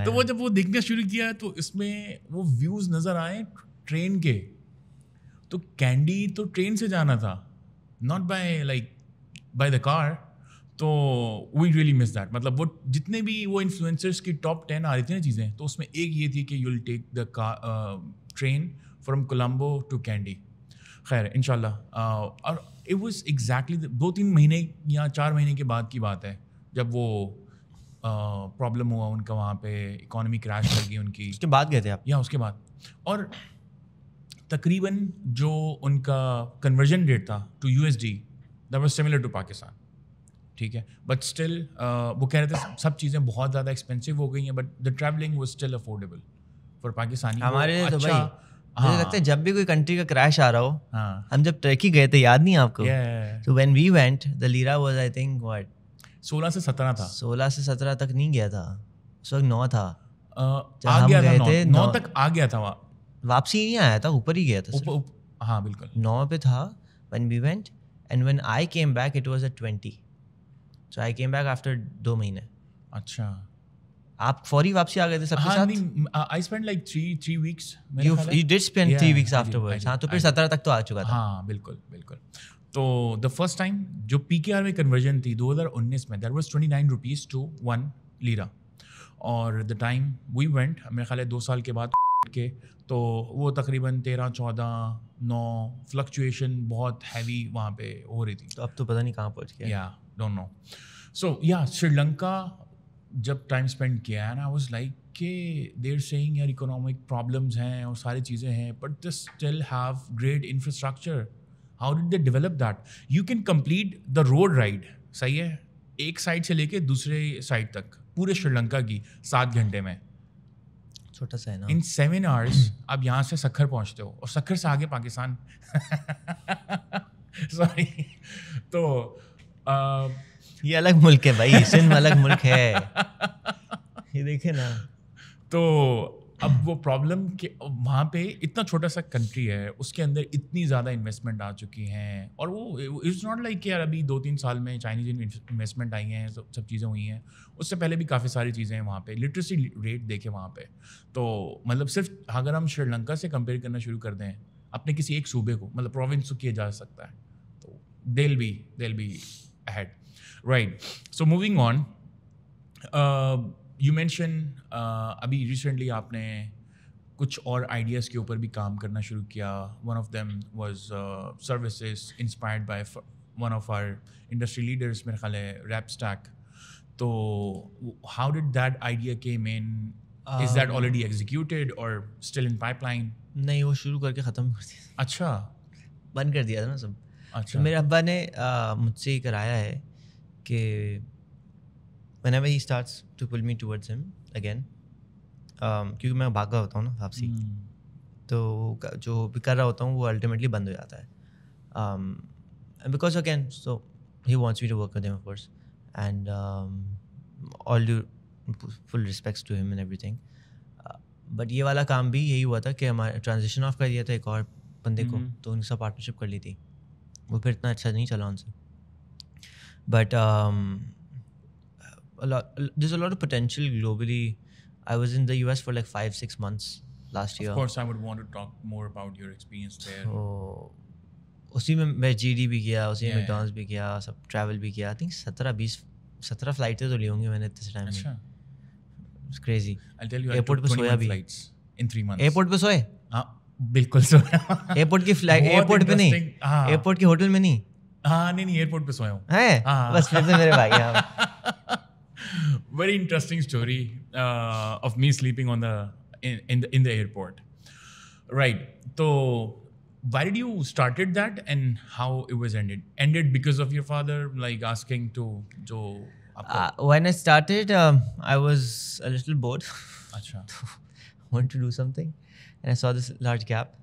[SPEAKER 2] تو وہ جب وہ دیکھنا شروع کیا تو اس میں وہ ویوز نظر آئے ٹرین کے. تو کینڈی تو ٹرین سے جانا تھا, not by the car. تو we really miss that. مطلب وہ جتنے بھی وہ انفلوئنسرس کی ٹاپ 10 آ رہی تھی نا چیزیں, تو اس میں ایک یہ تھی کہ you will take the train from Colombo to Kandy. خیر ان شاء اللہ. اور اٹ واز ایگزیکٹلی 2-3 مہینے یا 4 مہینے کے بعد کی بات ہے جب وہ پرابلم ہوا ان کا وہاں پہ, اکانومی کریش کر گئی ان کی.
[SPEAKER 1] اس کے بعد گئے تھے آپ؟
[SPEAKER 2] یا اس کے بعد. اور تقریباً جو ان کا کنورژن ریٹ تھا to USD that was similar to Pakistan. ٹھیک ہے, بٹ اسٹل وہ کہہ رہے تھے سب چیزیں بہت زیادہ ایکسپینسو ہو گئی ہیں, but the travelling was still affordable for Pakistani.
[SPEAKER 1] ہمارے تو بھائی مجھے لگتا ہے جب بھی کوئی کنٹری کا کریش آ رہا ہو, ہم جب ٹرکی گئے تھے یاد نہیں آپ کو, تو when we went the lira was I think what
[SPEAKER 2] 16 سے 17 تھا.
[SPEAKER 1] 16 سے 17 تک نہیں گیا تھا, اس وقت 9 تھا.
[SPEAKER 2] آ گیا تھا 9 تک آ گیا تھا,
[SPEAKER 1] واپسی نہیں آیا تھا, اوپر ہی گیا تھا.
[SPEAKER 2] ہاں بالکل
[SPEAKER 1] 9 پہ تھا when we went, and when I came back it was at 20. So I came back after 2 مہینے.
[SPEAKER 2] اچھا,
[SPEAKER 1] آپ فوری واپسی آ گئے تھے سب کے ساتھ؟
[SPEAKER 2] I spent like 3 weeks.
[SPEAKER 1] You did spend 3 weeks afterwards. ہاں تو پھر 17 تک تو آ چکا تھا.
[SPEAKER 2] ہاں بالکل بالکل. تو the first time جو PKR میں کنورژن تھی 2019 میں, that was 29 rupees to 1 lira. اور the time we went, میرے خیال ہے 2 سال کے بعد کے, تو وہ تقریباً 13-14-9 فلکچویشن بہت ہیوی وہاں پہ ہو رہی تھی.
[SPEAKER 1] تو اب تو پتہ نہیں کہاں پہنچ گیا.
[SPEAKER 2] یا ڈونٹ نو. سو یا سری لنکا جب ٹائم اسپینڈ کیا ہے نا, آئی واز لائک کہ دیر سیئنگ یار اکنامک پرابلمس ہیں اور ساری چیزیں ہیں, but they still have great infrastructure. How did they develop that? You can complete the road ride, صحیح ہے, ایک سائڈ سے لے کے دوسرے سائڈ تک پورے سری لنکا کی 7 گھنٹے میں.
[SPEAKER 1] چھوٹا سا ہے نا.
[SPEAKER 2] ان 7 hours آپ یہاں سے سکھر پہنچتے ہو, اور سکھر سے آگے پاکستان. سوری. تو
[SPEAKER 1] یہ الگ ملک ہے بھائی, سندھ الگ ملک ہے, یہ دیکھیں نا.
[SPEAKER 2] تو اب وہ پرابلم کہ وہاں پہ اتنا چھوٹا سا کنٹری ہے, اس کے اندر اتنی زیادہ انویسٹمنٹ آ چکی ہیں, اور وہ اٹس ناٹ لائک کہ یار ابھی 2-3 سال میں چائنیز انویسٹمنٹ آئی ہیں, سب چیزیں ہوئی ہیں, اس سے پہلے بھی کافی ساری چیزیں ہیں وہاں پہ. لٹریسی ریٹ دیکھیں وہاں پہ, تو مطلب صرف اگر ہم شری لنکا سے کمپیئر کرنا شروع کر دیں اپنے کسی ایک صوبے کو, مطلب پروونس کو کیا جا سکتا ہے, تو they'll be ahead, right? So moving on, you mentioned ابھی ریسنٹلی آپ نے کچھ اور آئیڈیاز کے اوپر بھی کام کرنا شروع کیا. One of them was services inspired by one of our industry leaders, میرا خیال ہے ریپ اسٹیک. تو how did that idea came in? Is that already executed or still in pipeline?
[SPEAKER 1] نہیں, وہ شروع کر کے ختم کر دیا.
[SPEAKER 2] اچھا,
[SPEAKER 1] بند کر دیا تھا نا سب.
[SPEAKER 2] اچھا.
[SPEAKER 1] میرے ابا نے مجھ سے یہ کرایا ہے کہ whenever he starts to pull me towards him again, کیونکہ میں بھاگا ہوتا ہوں نا واپسی, تو جو بھی کر رہا ہوتا ہوں وہ الٹیمیٹلی بند ہو جاتا ہے. Because again so he wants me to work with him of course, and all due full respects to him and everything. But یہ والا کام بھی یہی ہوا تھا کہ ہمارا ٹرانزیکشن آف کر دیا تھا ایک اور بندے کو, تو ان کے ساتھ پارٹنرشپ کر لی تھی. وہ پھر اتنا اچھا نہیں چلا ان سے. But there's a lot of potential globally. I was in the US for like 5-6 months last year.
[SPEAKER 2] Of course, I would want to talk more about your experience there.
[SPEAKER 1] So اسی میں GD بھی کیا, اسی میں میکڈونلڈس بھی کیا, سب ٹریول بھی کیا. I think 17 فلائٹیں تو لی ہوں گی میں نے اتنے ٹائم میں. It's crazy.
[SPEAKER 2] I'll tell you,
[SPEAKER 1] airport پہ سویا بھی
[SPEAKER 2] in 3 months.
[SPEAKER 1] ایئرپورٹ پہ سوئے؟
[SPEAKER 2] ہاں بالکل سویا.
[SPEAKER 1] ایئرپورٹ کی فلائٹ, ایئرپورٹ پہ نہیں, ایئرپورٹ کے ہوٹل میں نہیں.
[SPEAKER 2] ہاں نہیں ایئرپورٹ پہ سویا ہوں.
[SPEAKER 1] ہے بس پھر تو میرے بھائی ہیں.
[SPEAKER 2] Very interesting story of me sleeping on in the airport. Right. So why did you started that and how it was ended? Ended because of your father like asking to jo
[SPEAKER 1] when I started I was a little bored.
[SPEAKER 2] Acha.
[SPEAKER 1] Want to do something, and I saw this large gap,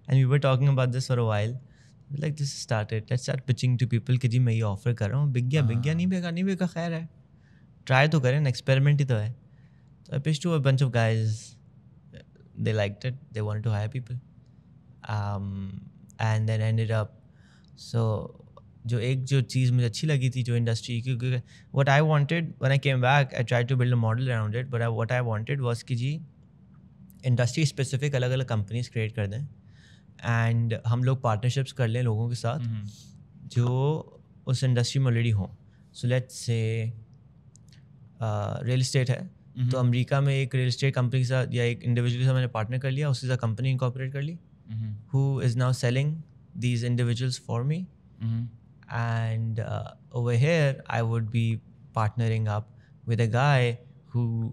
[SPEAKER 1] and we were talking about this for a while. Like this started, let's start pitching to people کہ جی میں یہ آفر کر رہا ہوں, بک گیا نہیں بکا خیر ہے, ٹرائی تو کریں, ایکسپیریمنٹ ہی تو ہے. So I pitched to a bunch of guys, they liked it, they wanted to hire people, and then ended up, so جو چیز مجھے اچھی لگی تھی جو انڈسٹری, کیونکہ what I wanted when I came back, I tried to build a model around it, but what I wanted was کہ جی انڈسٹری اسپیسیفک الگ الگ کمپنیز کریٹ کر دیں, اینڈ ہم لوگ پارٹنرشپس کر لیں لوگوں کے ساتھ جو اس انڈسٹری میں آلریڈی ہوں. So let's say real estate ہے, تو امریکہ میں ایک ریئل اسٹیٹ کمپنی کے ساتھ یا ایک انڈیویجول کے ساتھ میں نے پارٹنر کر لیا, اس کے ساتھ کمپنی انکارپوریٹ کر لی, who is now selling these individuals for me, and over here I would be partnering up with a guy who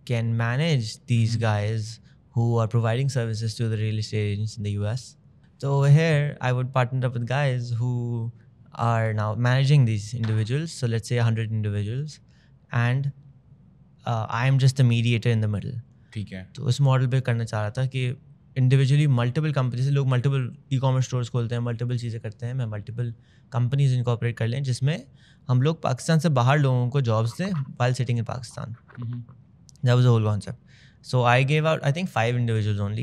[SPEAKER 1] can manage these guys who are providing services to the real estate agents in the US. So over here, I would partner up with guys who are now managing these individuals. So let's say 100 individuals, and I am just the mediator in the middle.
[SPEAKER 2] ٹھیک ہے.
[SPEAKER 1] تو اس ماڈل پہ کرنا چاہ رہا تھا کہ انڈیویجولی ملٹیپل کمپنی سے لوگ ملٹیپل ای کامرس اسٹورس کھولتے ہیں, ملٹیپل چیزیں کرتے ہیں, میں ملٹیپل کمپنیز انکارپوریٹ کر لیں جس میں ہم لوگ پاکستان سے باہر لوگوں کو جابس دیں while sitting in Pakistan. That was the whole concept. So I gave out, I think 5 individuals only,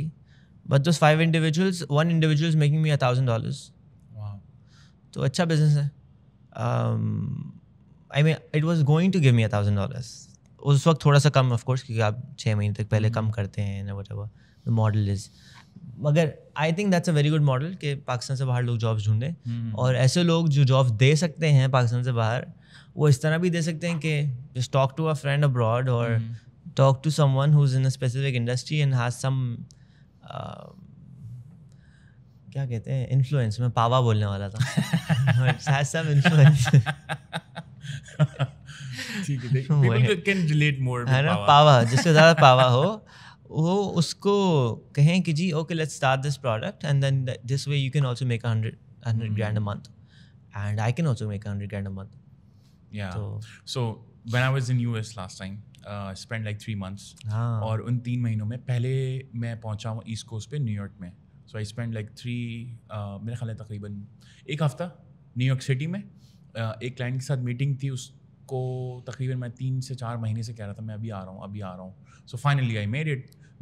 [SPEAKER 1] but those 5 individuals, one individual is making me $1,000.
[SPEAKER 2] Wow.
[SPEAKER 1] So acha business hai. I mean, it was going to give me $1,000. اس وقت تھوڑا سا کم آف کورس, کیونکہ آپ 6 مہینے تک پہلے کم کرتے ہیں نا, whatever the model is. مگر I think that's a very good model کہ پاکستان سے باہر لوگ جابس ڈھونڈیں, اور ایسے لوگ جو جابس دے سکتے ہیں پاکستان سے باہر, وہ اس طرح بھی دے سکتے ہیں کہ just talk to a friend abroad, اور talk to someone who's in a specific industry and has some کیا کہتے ہیں influence, میں پاوا بولنے والا تھا, has some influence.
[SPEAKER 2] People can relate more with
[SPEAKER 1] ہے نا, پاوا, جس سے زیادہ پاوا ہو وہ اس کو کہیں کہ جی okay let's start this product, and then this way you can also make $100,000 a month, and I can also make $100,000 a month.
[SPEAKER 2] Yeah. So when I was in US last time, spent like 3 months, اور ان 3 مہینوں میں پہلے میں پہنچا ہوں ایسٹ کوسٹ پہ نیو یارک میں. سو آئی اسپینڈ لائک 3 میرے خیال ہے تقریباً 1 ہفتہ نیو یارک سٹی میں. ایک کلائنٹ کے ساتھ میٹنگ تھی, اس کو تقریباً میں 3 سے 4 مہینے سے کہہ رہا تھا میں ابھی آ رہا ہوں. So finally I made it.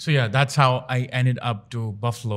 [SPEAKER 2] So yeah, that's how I ended up to Buffalo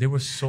[SPEAKER 2] they were so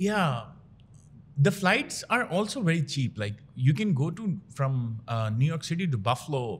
[SPEAKER 2] yeah, the flights are also very cheap. Like you can go to from New York City to Buffalo,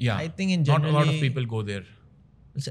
[SPEAKER 2] Yeah,
[SPEAKER 1] I think in generally,
[SPEAKER 2] not a lot of people go there.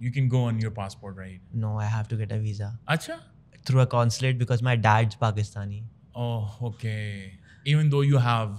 [SPEAKER 2] You can go on your passport, right?
[SPEAKER 1] No, I have to get a visa.
[SPEAKER 2] Acha?
[SPEAKER 1] Through a consulate because my dad's Pakistani.
[SPEAKER 2] Oh, okay. Even though you have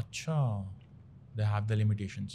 [SPEAKER 2] Acha. They have the limitations.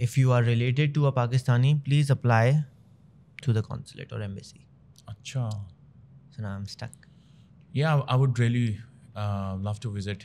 [SPEAKER 1] if you are related to a Pakistani, please apply to the consulate or embassy.
[SPEAKER 2] Acha.
[SPEAKER 1] So now I'm stuck.
[SPEAKER 2] Yeah, I would really love to visit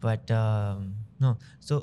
[SPEAKER 1] But no, so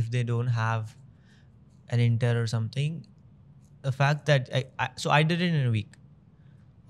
[SPEAKER 1] if they don't have an inter or something. The fact that so I did it in a week.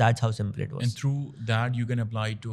[SPEAKER 1] That's how simple it was.
[SPEAKER 2] And through that, you can apply to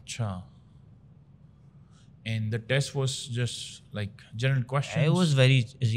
[SPEAKER 2] Acha. And the test was just like general questions.
[SPEAKER 1] It was very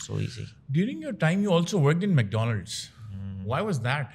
[SPEAKER 1] so easy.
[SPEAKER 2] During your time, you also worked in McDonald's. Why was that?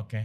[SPEAKER 2] Okay.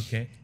[SPEAKER 2] Okay.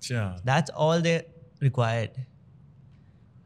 [SPEAKER 2] Acha.
[SPEAKER 1] That's all they required.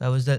[SPEAKER 1] So I was the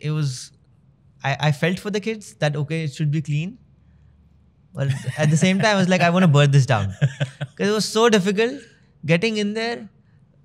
[SPEAKER 1] it was I felt for the kids that okay it should be clean, but at the same time I was like I want to burn this down because it was so difficult getting in there.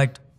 [SPEAKER 1] But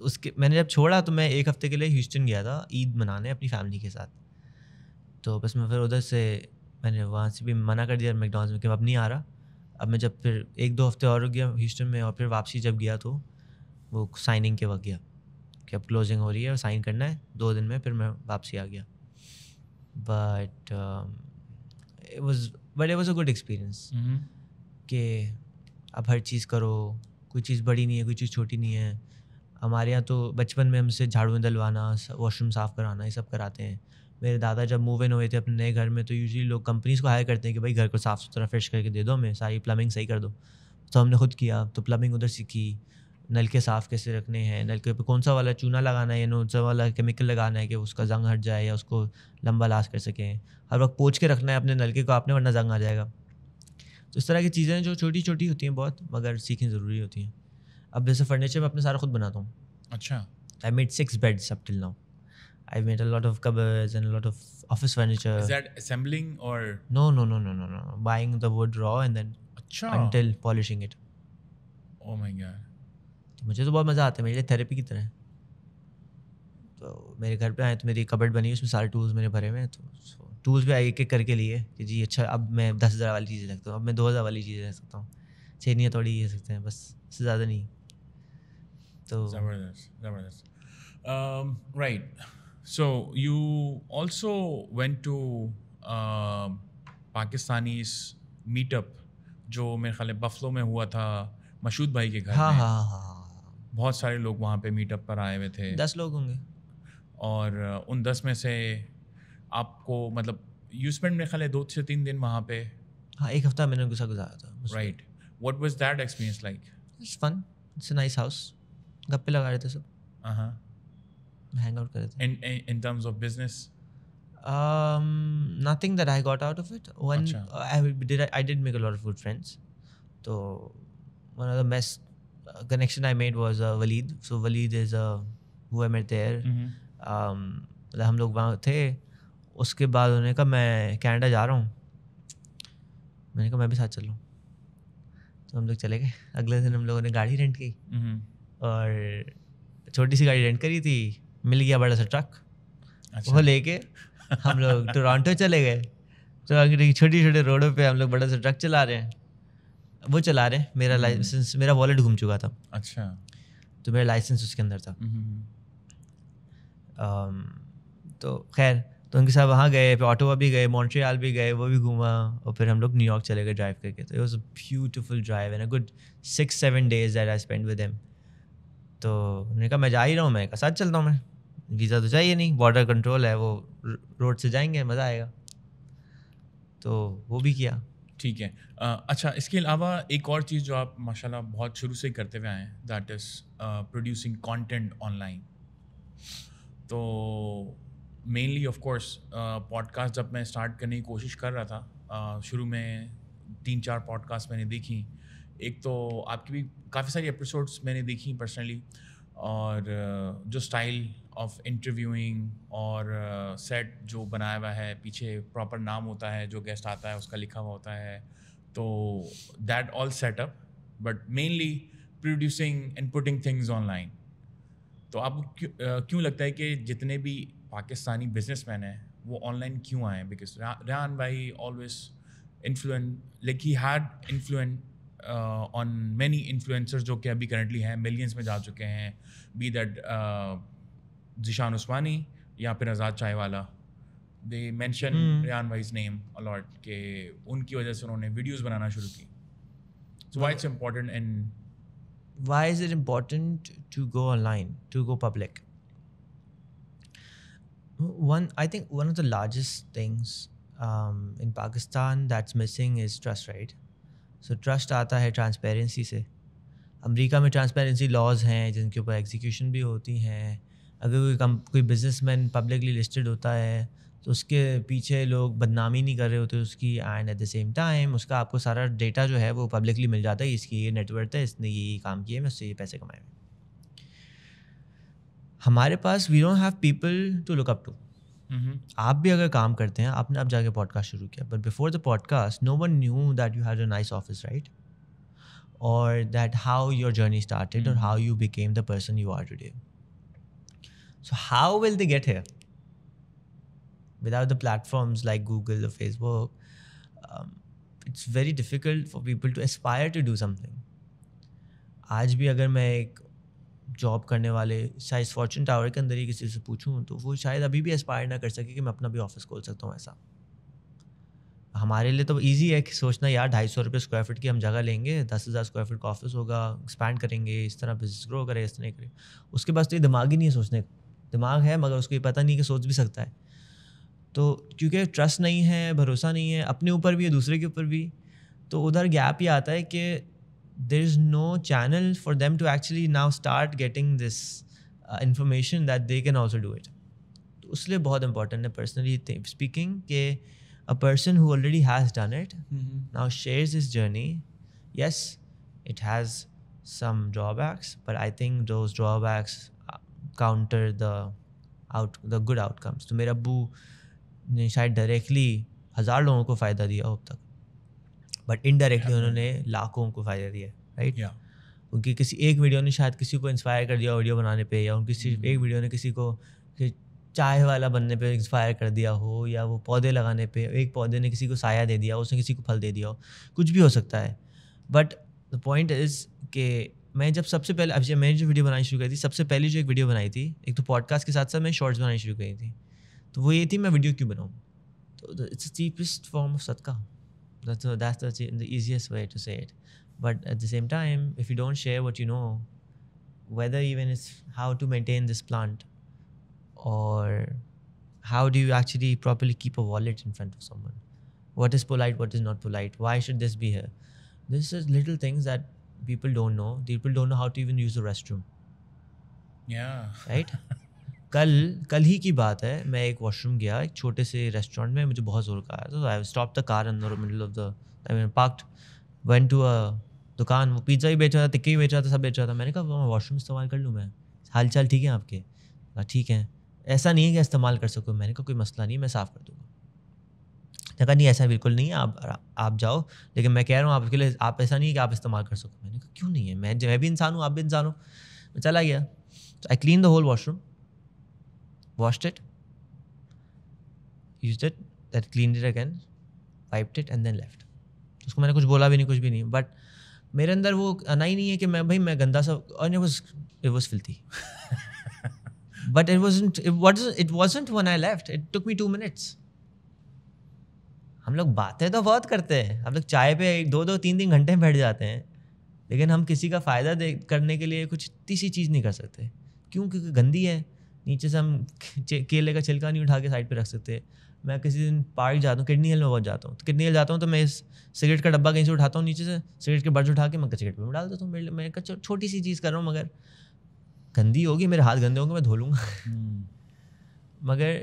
[SPEAKER 1] اس کے میں نے جب چھوڑا تو میں 1 ہفتے کے لیے ہیوسٹن گیا تھا عید منانے اپنی فیملی کے ساتھ. تو بس میں پھر ادھر سے میں نے وہاں سے بھی منع کر دیا میکڈونلڈس میں کہ اب نہیں آ رہا. اب میں جب پھر 1-2 ہفتے اور رک گیا ہیوسٹن میں, اور پھر واپسی جب گیا تو وہ سائننگ کے وقت گیا کہ اب کلوزنگ ہو رہی ہے اور سائن کرنا ہے 2 دن میں, پھر میں واپسی آ گیا. But it was a good experience کہ اب ہر چیز کرو, کوئی چیز بڑی نہیں ہے, کوئی چیز چھوٹی نہیں ہے. ہمارے یہاں تو بچپن میں ہم سے جھاڑو دلوانا, واش روم صاف کرانا, یہ سب کراتے ہیں. میرے دادا جب موو ان ہوئے تھے اپنے نئے گھر میں تو یوزلی لوگ کمپنیز کو ہائر کرتے ہیں کہ بھائی گھر کو صاف ستھرا فریش کر کے دے دو, ہمیں ساری پلمبنگ صحیح کر دو. تو ہم نے خود کیا, تو پلمبنگ ادھر سیکھی, نلکے صاف کیسے رکھنے ہیں, نلکے پہ کون سا والا چونا لگانا ہے یا کون سا والا کیمیکل لگانا ہے کہ اس کا زنگ ہٹ جائے یا اس کو لمبا لاس کر سکیں. ہر وقت پوچھ کے رکھنا ہے اپنے نلکے کو آپ نے, ورنہ زنگ آ جائے گا. تو اس طرح کی چیزیں جو چھوٹی چھوٹی ہوتی ہیں بہت, مگر سیکھنی ضروری ہوتی ہیں. اب جیسے فرنیچر میں اپنے سارا خود بناتا ہوں.
[SPEAKER 2] اچھا.
[SPEAKER 1] I made 6 beds up till now. I made a lot of cupboards and a lot of office furniture.
[SPEAKER 2] Is that assembling or?
[SPEAKER 1] No. Buying the wood raw and then until polishing it.
[SPEAKER 2] Oh my God.
[SPEAKER 1] تو مجھے تو بہت مزہ آتا ہے, میرے لیے تھیراپی کی طرح ہے. تو میرے گھر پہ آئے تو میری کبڈ بنی, اس میں سارے ٹولس میرے بھرے ہوئے ہیں. تو ٹولس بھی ایک ایک کر کے لیے کہ جی اچھا اب میں 10,000 والی چیزیں رکھتا ہوں, اب میں 2,000 والی چیزیں رکھ سکتا ہوں, چینیاں تھوڑی یہ سکتے ہیں, بس اس سے زیادہ نہیں. تو
[SPEAKER 2] زبردست. Right. So you also went to Pakistanis meetup جو میرے خیال ہے بفلو میں ہوا تھا مشہود بھائی کے گھر میں.
[SPEAKER 1] ہاں.
[SPEAKER 2] بہت سارے لوگ وہاں پہ میٹ اپ پر آئے ہوئے تھے.
[SPEAKER 1] 10 لوگ ہوں گے.
[SPEAKER 2] اور ان 10 میں سے آپ کو مطلب یو اسپینڈ میرے خیال ہے 2 سے 3 دن وہاں پہ.
[SPEAKER 1] ہاں 1 ہفتہ میں نے گزارا تھا.
[SPEAKER 2] Right. What was that experience like?
[SPEAKER 1] It's fun, it's a nice house. گپے لگا رہے تھے سب, ہینگ آؤٹ کر رہے تھے.
[SPEAKER 2] In terms of business?
[SPEAKER 1] Nothing that I got out of it. I did make a lot of good friends. So one of the best connection I made was Waleed. So Waleed is who I met there. ہم لوگ وہاں تھے. اس کے بعد انہوں نے کہا میں کینیڈا جا رہا ہوں. میں نے کہا میں بھی ساتھ چل لوں. تو ہم لوگ چلے گئے. اگلے دن ہم لوگوں نے گاڑی رینٹ کی, اور چھوٹی سی گاڑی رینٹ کری تھی, مل گیا بڑا سا ٹرک. وہ لے کے ہم لوگ ٹورانٹو چلے گئے. چھوٹی چھوٹے روڈوں پہ ہم لوگ بڑا سا ٹرک چلا رہے ہیں, وہ چلا رہے ہیں. میرا لائسنس, میرا والیٹ گم چکا تھا.
[SPEAKER 2] اچھا.
[SPEAKER 1] تو میرا لائسنس اس کے اندر تھا. تو خیر تو ان کے ساتھ وہاں گئے, پھر آٹووا بھی گئے, مونٹریال بھی گئے, وہ بھی گھوما, اور پھر ہم لوگ نیو یارک چلے گئے ڈرائیو کر کے. تو it was a beautiful drive and a good 6-7 days that I spend with him. تو انہوں نے کہا میں جا ہی رہا ہوں, میں کہا ساتھ چلتا ہوں. میں ویزا تو چاہیے نہیں, بارڈر کنٹرول ہے, وہ روڈ سے جائیں گے, مزہ آئے گا. تو وہ بھی کیا.
[SPEAKER 2] ٹھیک ہے. اچھا, اس کے علاوہ ایک اور چیز جو آپ ماشاء اللہ بہت شروع سے ہی کرتے ہوئے آئے ہیں, that is producing content online. تو mainly of course podcast جب میں اسٹارٹ کرنے کی کوشش کر رہا تھا, شروع میں 3-4 پوڈ کاسٹ میں نے دیکھی. ایک تو آپ کی بھی کافی ساری ایپیسوڈس میں نے دیکھی پرسنلی, اور جو اسٹائل آف انٹرویوئنگ اور سیٹ جو بنایا ہوا ہے, پیچھے پراپر نام ہوتا ہے, جو گیسٹ آتا ہے اس کا لکھا ہوا ہوتا ہے, تو that all set up, but mainly producing and putting things online. تو آپ کو کیوں لگتا ہے کہ جتنے بھی پاکستانی بزنس مین ہیں وہ آن لائن کیوں آئے ہیں؟ بیکاز ریحان بھائی always like he had influence on many influencers جو کہ ابھی کرنٹلی ہیں, ملینس میں جا چکے ہیں, بی دیٹ ذیشان عثمانی یا پھر آزاد چائے والا. دے مینشن ریحان بھائیز نیم الاٹ, کہ ان کی وجہ سے انہوں نے ویڈیوز بنانا شروع کی. So why it's important and
[SPEAKER 1] why is it important to go online, to go public? I think one of the largest things in Pakistan that's missing is trust, right? So trust آتا ہے ٹرانسپیرنسی سے. امریکہ میں ٹرانسپیرنسی لاز ہیں جن کے اوپر ایگزیکیوشن بھی ہوتی ہیں. اگر کوئی بزنس مین پبلکلی لسٹڈ ہوتا ہے تو اس کے پیچھے لوگ بدنامی نہیں کر رہے ہوتے اس کی, and at the same time اس کا آپ کو سارا ڈیٹا جو ہے وہ پبلکلی مل جاتا ہے, اس کی یہ نیٹ ورتھ ہے, اس نے یہ کام کیے, میں اس سے یہ پیسے کمائے ہوئے. ہمارے پاس we don't have people to look up to. آپ بھی اگر کام کرتے ہیں, آپ نے اب جا کے پوڈ کاسٹ شروع کیا, but before the podcast no one knew that you had a nice office, right, اور that how your journey started اور how you became the person you are today. So how will they get here? Without the platforms like Google or Facebook, it's very difficult for people to aspire to do something. آج بھی اگر میں ایک جاب کرنے والے شاید فارچون ٹاور کے اندر ہی کسی سے پوچھوں تو وہ شاید ابھی بھی اسپائر نہ کر سکے کہ میں اپنا بھی آفس کھول سکتا ہوں. ایسا ہمارے لیے تو ایزی ہے کہ سوچنا یار 250 روپے اسکوائر فٹ کی ہم جگہ لیں گے, 10,000 اسکوائر فٹ کا آفس ہوگا, ایکسپینڈ کریں گے, اس طرح بزنس گرو کرے, اس طرح کرے. اس کے پاس تو یہ دماغ ہی نہیں ہے سوچنے کا. دماغ ہے مگر اس کو یہ پتہ نہیں کہ سوچ بھی سکتا ہے. تو کیونکہ ٹرسٹ نہیں ہے, بھروسہ نہیں ہے اپنے اوپر بھی, دوسرے کے اوپر بھی, تو ادھر گیپ یہ آتا ہے کہ there is no channel for them to actually now start getting this information that they can also do it. تو اس لیے بہت امپورٹنٹ ہے personally speaking کہ a person who already has done it now shares his journey. Yes, it has some drawbacks, but I think those drawbacks counter the good outcomes. تو میرے ابو نے شاید ڈائریکٹلی 1000 لوگوں کو فائدہ دیا اب تک, بٹ انڈائریکٹلی انہوں نے لاکھوں کو فائدہ دیا, رائٹ. ان کی کسی ایک ویڈیو نے شاید کسی کو انسپائر کر دیا ویڈیو بنانے پہ, یا ان کی صرف ایک ویڈیو نے کسی کو چائے والا بننے پہ انسپائر کر دیا ہو, یا وہ پودے لگانے پہ ایک پودے نے کسی کو سایہ دے دیا, اس نے کسی کو پھل دے دیا ہو, کچھ بھی ہو سکتا ہے. بٹ دا پوائنٹ از کہ میں جب سب سے پہلے اب میں نے جو ویڈیو بنانی شروع کی تھی, سب سے پہلی جو ایک ویڈیو بنائی تھی, ایک تو پوڈ کاسٹ کے ساتھ ساتھ میں شارٹس بنانی شروع کی تھی, تو وہ یہ تھی میں ویڈیو کیوں بناؤں. تو اٹس چیپسٹ فارم آف صدقہ. That's the easiest way to say it. But at the same time, if you don't share what you know, whether even it's how to maintain this plant, or how do you actually properly keep a wallet in front of someone, what is polite, what is not polite, why should this be here, this is little things that people don't know. People don't know how to even use the restroom.
[SPEAKER 2] Yeah.
[SPEAKER 1] Right? کل ہی کی بات ہے, میں ایک واش روم گیا ایک چھوٹے سے ریسٹورینٹ میں, مجھے بہت زور کا آیا, تو I stop the car in the middle of the, I mean parked, went to a دکان, وہ پیزا ہی بیچ رہا تھا, ٹکے ہی بیچ رہا تھا, سب بیچ رہا تھا. میں نے کہا میں واش روم استعمال کر لوں, میں حال چال ٹھیک ہے آپ کے؟ ٹھیک ہے. ایسا نہیں ہے کہ استعمال کر سکوں. میں نے کہا کوئی مسئلہ نہیں, میں صاف کر دوں گا. میں کہا نہیں ایسا بالکل نہیں ہے, آپ جاؤ, لیکن میں کہہ رہا ہوں آپ کے لیے آپ ایسا نہیں ہے کہ آپ استعمال کر سکو. میں نے کہا کیوں نہیں ہے, میں بھی انسان ہوں, آپ بھی انسان ہو. میں چلا گیا, I clean the whole washroom, washed it, used it, then cleaned it again, wiped it and then left. اس کو میں نے کچھ بولا بھی نہیں, کچھ بھی نہیں, بٹ میرے اندر وہ آنا ہی نہیں ہے کہ میں گندا سا, اور it was filthy. But it wasn't when I left. It took me 2 minutes. ہم لوگ باتیں تو بہت کرتے ہیں, ہم لوگ چائے پہ 2-3 گھنٹے بیٹھ جاتے ہیں, لیکن ہم کسی کا فائدہ کرنے کے لیے کچھ اتنی سی چیز نہیں کر سکتے. کیوں؟ کیونکہ گندی ہے. نیچے سے ہم کیلے کا چھلکا نہیں اٹھا کے سائڈ پہ رکھ سکتے. میں کسی دن پارک جاتا ہوں, کڈنی ہل میں بہت جاتا ہوں, تو کڈنی ہل جاتا ہوں تو میں سگریٹ کا ڈبہ کہیں سے اٹھاتا ہوں, نیچے سے سگریٹ کے برج اٹھا کے میں سگریٹ پہ ڈال دیتا ہوں. میں چھوٹی سی چیز کر رہا ہوں, مگر گندی ہوگی, میرے ہاتھ گندے ہوں گے, میں دھو لوں گا. مگر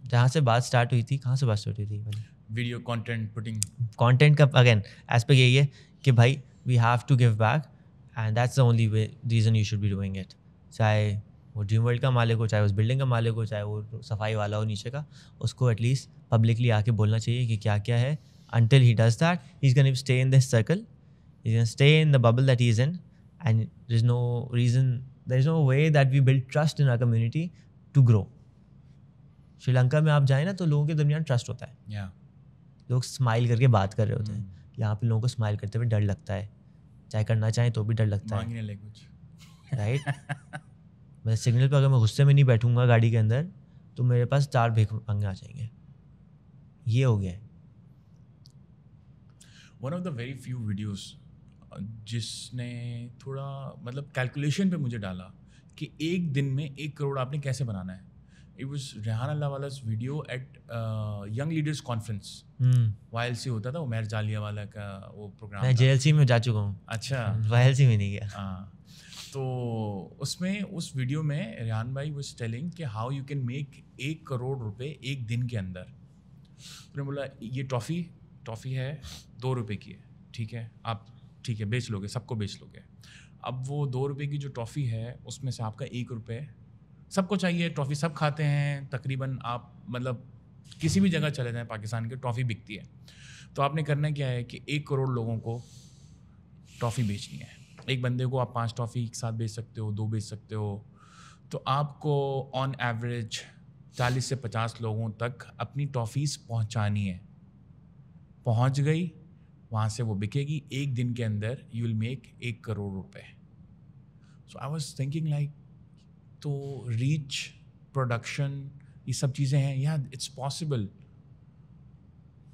[SPEAKER 1] جہاں سے بات اسٹارٹ ہوئی تھی, کہاں سے بات اسٹارٹ ہوئی تھی؟
[SPEAKER 2] ویڈیو
[SPEAKER 1] کانٹینٹ کا اگین ایسپیکٹ یہی ہے کہ بھائی we have to give back, and that's the only reason you should be doing it. چاہے وہ ڈریم ورلڈ کا مالک ہو, چاہے اس بلڈنگ کا مالک ہو, چاہے وہ صفائی والا ہو نیچے کا, اس کو ایٹ لیسٹ پبلکلی آ کے بولنا چاہیے کہ کیا کیا ہے. Until he does that, he is gonna stay in this circle, he is gonna stay in the bubble that he is in, and there is no reason, there is no way that we build trust in our community to grow. Sri Lanka میں آپ جائیں نا تو لوگوں کے درمیان ٹرسٹ ہوتا ہے, لوگ اسمائل کر کے بات کر رہے ہوتے ہیں. یہاں پہ لوگوں کو اسمائل کرتے ہوئے ڈر لگتا ہے, چاہے کرنا چاہیں تو بھی ڈر لگتا ہے, رائٹ. میں سگنل پہ اگر میں غصے میں نہیں بیٹھوں گا گاڑی کے اندر تو میرے پاس 4 بھیک مانگنے آ جائیں گے. یہ ہو گیا ہے.
[SPEAKER 2] One of the very few videos جس نے تھوڑا مطلب کیلکولیشن پہ مجھے ڈالا کہ ایک دن میں 1 کروڑ آپ نے کیسے بنانا ہے. It was Rehan Allah والا's video at Young Leaders Conference. YLC ہوتا تھا, عمیر جالیہ والا کا وہ پروگرام.
[SPEAKER 1] میں JLC میں جا چکا ہوں.
[SPEAKER 2] اچھا,
[SPEAKER 1] YLC میں نہیں گیا.
[SPEAKER 2] ہاں, تو اس میں اس ویڈیو میں ریحان بھائی واز ٹیلنگ کہ how you can make 1 crore روپے ایک دن کے اندر. انہوں نے بولا یہ ٹافی ہے 2 روپے کی ہے, ٹھیک ہے, آپ ٹھیک ہے بیچ لو گے, سب کو بیچ لو گے. اب وہ 2 روپے کی جو ٹافی ہے اس میں سے آپ کا 1 روپے سب کو چاہیے. ٹافی سب کھاتے ہیں تقریباً, آپ مطلب کسی بھی جگہ چلے جائیں پاکستان کے ٹافی بکتی ہے. تو آپ نے کرنا کیا ہے کہ 1 کروڑ لوگوں کو ٹافی بیچنی ہے. ایک بندے کو آپ 5 ٹافی ایک ساتھ بیچ سکتے ہو, 2 بیچ سکتے ہو, تو آپ کو آن ایوریج 40 سے 50 لوگوں تک اپنی ٹافیز پہنچانی ہے. پہنچ گئی وہاں سے وہ بکے گی, ایک دن کے اندر یو ول میک 1 کروڑ روپے. سو آئی واز تھنکنگ لائک تو ریچ, پروڈکشن, یہ سب چیزیں ہیں, یا اٹس پاسبل.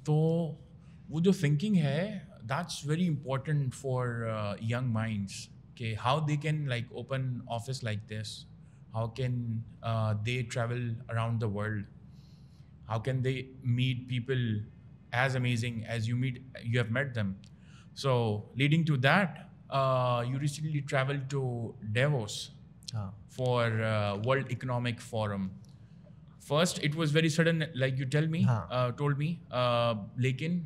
[SPEAKER 2] تو وہ جو تھنکنگ ہے that's very important for young minds کہ how they can like open office like this, how can they travel around the world, how can they meet people as amazing as you have met them. So leading to that, you recently traveled to Davos for World Economic Forum. First it was very sudden, like you told me, lekin